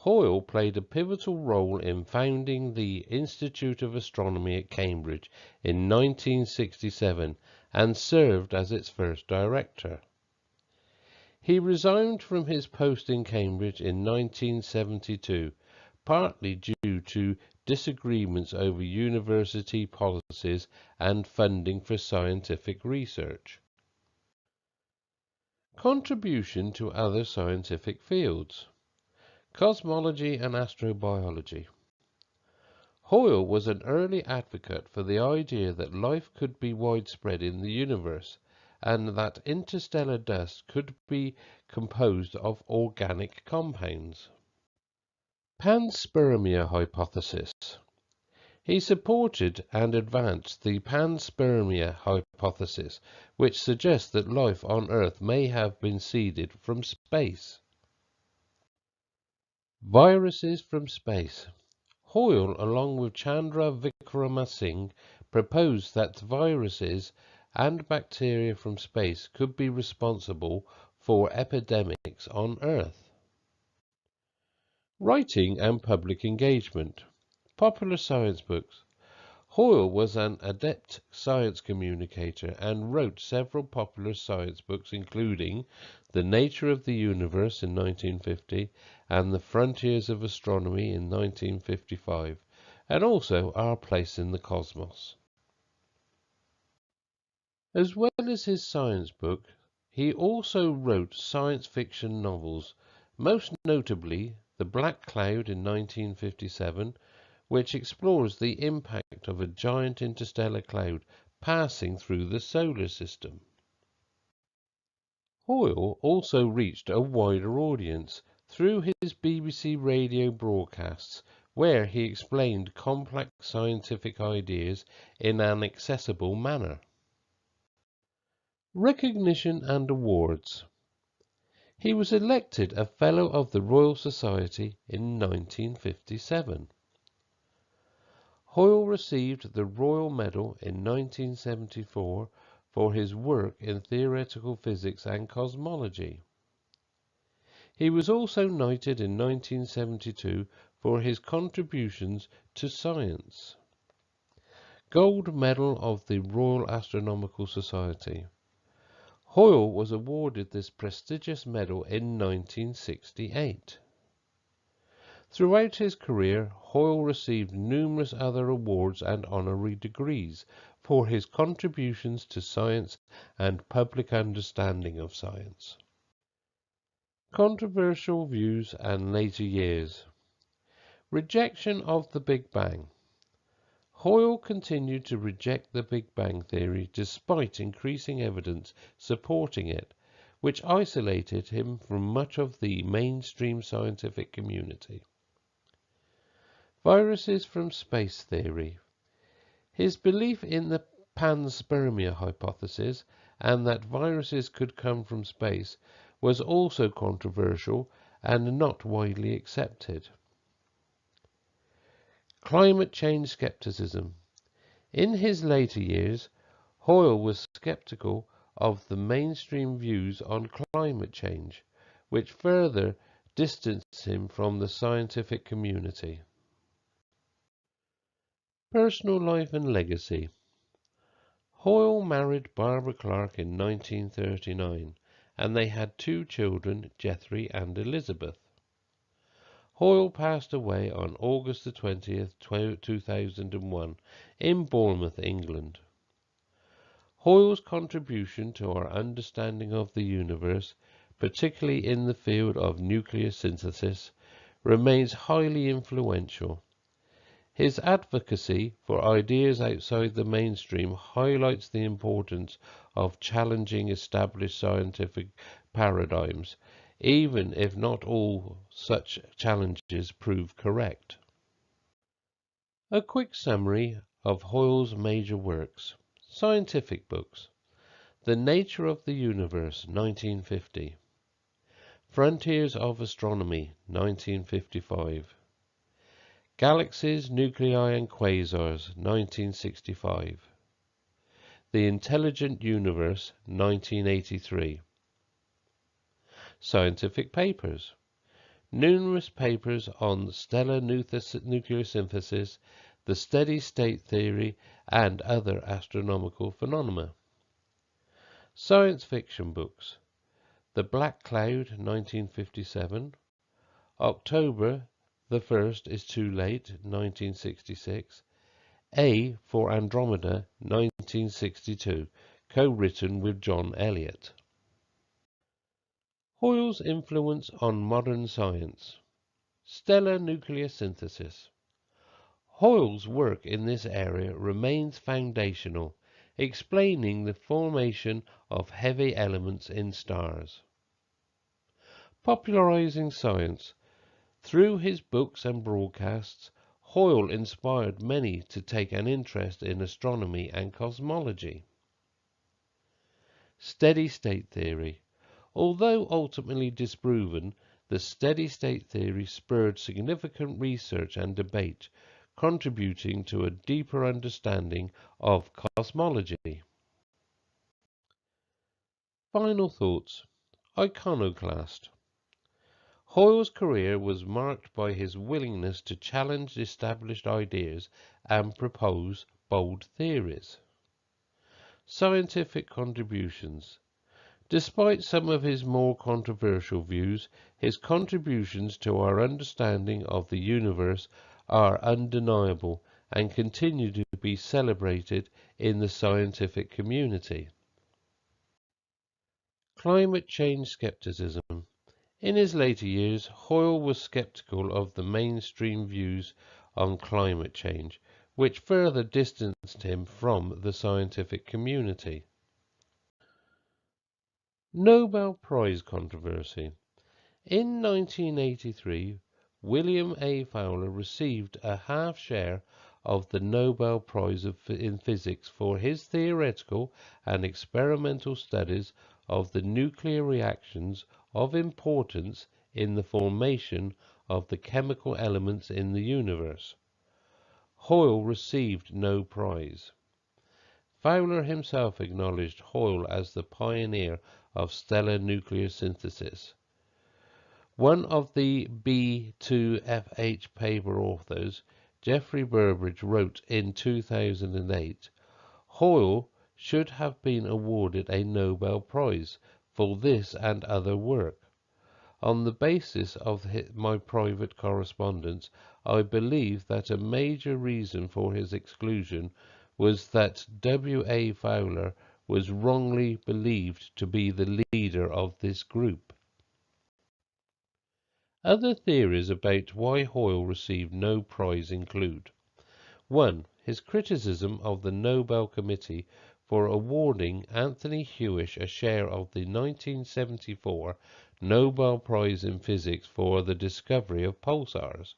Hoyle played a pivotal role in founding the Institute of Astronomy at Cambridge in 1967 and served as its first director. He resigned from his post in Cambridge in 1972, partly due to disagreements over university policies and funding for scientific research. Contribution to other scientific fields. Cosmology and astrobiology. Hoyle was an early advocate for the idea that life could be widespread in the universe and that interstellar dust could be composed of organic compounds. Panspermia hypothesis. He supported and advanced the panspermia hypothesis, which suggests that life on Earth may have been seeded from space. Viruses from space. Hoyle, along with Chandra Vikramasinghe, proposed that viruses and bacteria from space could be responsible for epidemics on Earth. Writing and public engagement. Popular science books. Hoyle was an adept science communicator and wrote several popular science books including The Nature of the Universe in 1950 and The Frontiers of Astronomy in 1955, and also Our Place in the Cosmos. As well as his science book, he also wrote science fiction novels, most notably The Black Cloud in 1957, which explores the impact of a giant interstellar cloud passing through the solar system. Hoyle also reached a wider audience through his BBC radio broadcasts, where he explained complex scientific ideas in an accessible manner. Recognition and awards. He was elected a Fellow of the Royal Society in 1957. Hoyle received the Royal Medal in 1974 for his work in theoretical physics and cosmology. He was also knighted in 1972 for his contributions to science. Gold Medal of the Royal Astronomical Society. Hoyle was awarded this prestigious medal in 1968. Throughout his career, Hoyle received numerous other awards and honorary degrees for his contributions to science and public understanding of science. Controversial views and later years. Rejection of the Big Bang. Hoyle continued to reject the Big Bang theory despite increasing evidence supporting it, which isolated him from much of the mainstream scientific community. Viruses from space theory. His belief in the panspermia hypothesis and that viruses could come from space was also controversial and not widely accepted. Climate change skepticism. In his later years, Hoyle was skeptical of the mainstream views on climate change, which further distanced him from the scientific community. Personal life and legacy. Hoyle married Barbara Clark in 1939, and they had two children, Jethry and Elizabeth. Hoyle passed away on August 20th, 2001 in Bournemouth, England. Hoyle's contribution to our understanding of the universe, particularly in the field of nuclear synthesis, remains highly influential. His advocacy for ideas outside the mainstream highlights the importance of challenging established scientific paradigms, even if not all such challenges prove correct. A quick summary of Hoyle's major works. Scientific books. The Nature of the Universe, 1950. Frontiers of Astronomy, 1955. Galaxies, Nuclei and Quasars, 1965. The Intelligent Universe, 1983. Scientific papers. numerous papers on stellar nuclear synthesis, the steady-state theory, and other astronomical phenomena. Science fiction books: The Black Cloud, 1957, October the 1st is Too Late, 1966, A for Andromeda, 1962, co-written with John Elliott. Hoyle's influence on modern science. Stellar nuclear synthesis. Hoyle's work in this area remains foundational, explaining the formation of heavy elements in stars. Popularizing science. Through his books and broadcasts, Hoyle inspired many to take an interest in astronomy and cosmology. Steady-state theory. Although ultimately disproven, the steady-state theory spurred significant research and debate, contributing to a deeper understanding of cosmology. Final thoughts. Iconoclast. Hoyle's career was marked by his willingness to challenge established ideas and propose bold theories. Scientific contributions. Despite some of his more controversial views, his contributions to our understanding of the universe are undeniable and continue to be celebrated in the scientific community. Climate change skepticism. In his later years, Hoyle was skeptical of the mainstream views on climate change, which further distanced him from the scientific community. Nobel Prize controversy. In 1983, William A. Fowler received a half share of the Nobel Prize in Physics for his theoretical and experimental studies of the nuclear reactions of importance in the formation of the chemical elements in the universe. Hoyle received no prize. Fowler himself acknowledged Hoyle as the pioneer of stellar nuclear synthesis. One of the B2FH paper authors, Geoffrey Burbridge, wrote in 2008, Hoyle should have been awarded a Nobel Prize for this and other work. On the basis of my private correspondence, I believe that a major reason for his exclusion was that W.A. Fowler was wrongly believed to be the leader of this group. Other theories about why Hoyle received no prize include: 1. His criticism of the Nobel Committee for awarding Anthony Hewish a share of the 1974 Nobel Prize in Physics for the discovery of pulsars,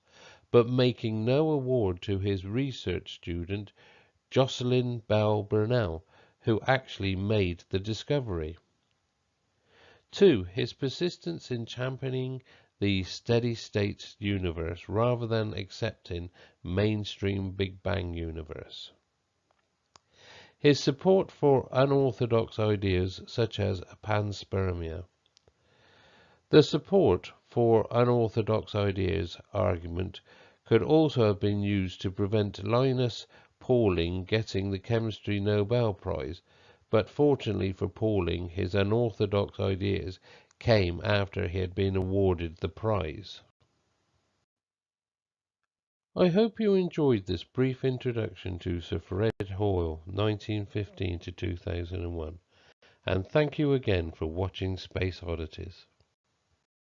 but making no award to his research student Jocelyn Burnell, who actually made the discovery. 2. His persistence in championing the steady-state universe rather than accepting mainstream Big Bang universe. His support for unorthodox ideas such as panspermia. The support for unorthodox ideas argument could also have been used to prevent Linus Pauling getting the Chemistry Nobel Prize, but fortunately for Pauling, his unorthodox ideas came after he had been awarded the prize. I hope you enjoyed this brief introduction to Sir Fred Hoyle, 1915 to 2001, and thank you again for watching Space Oddities.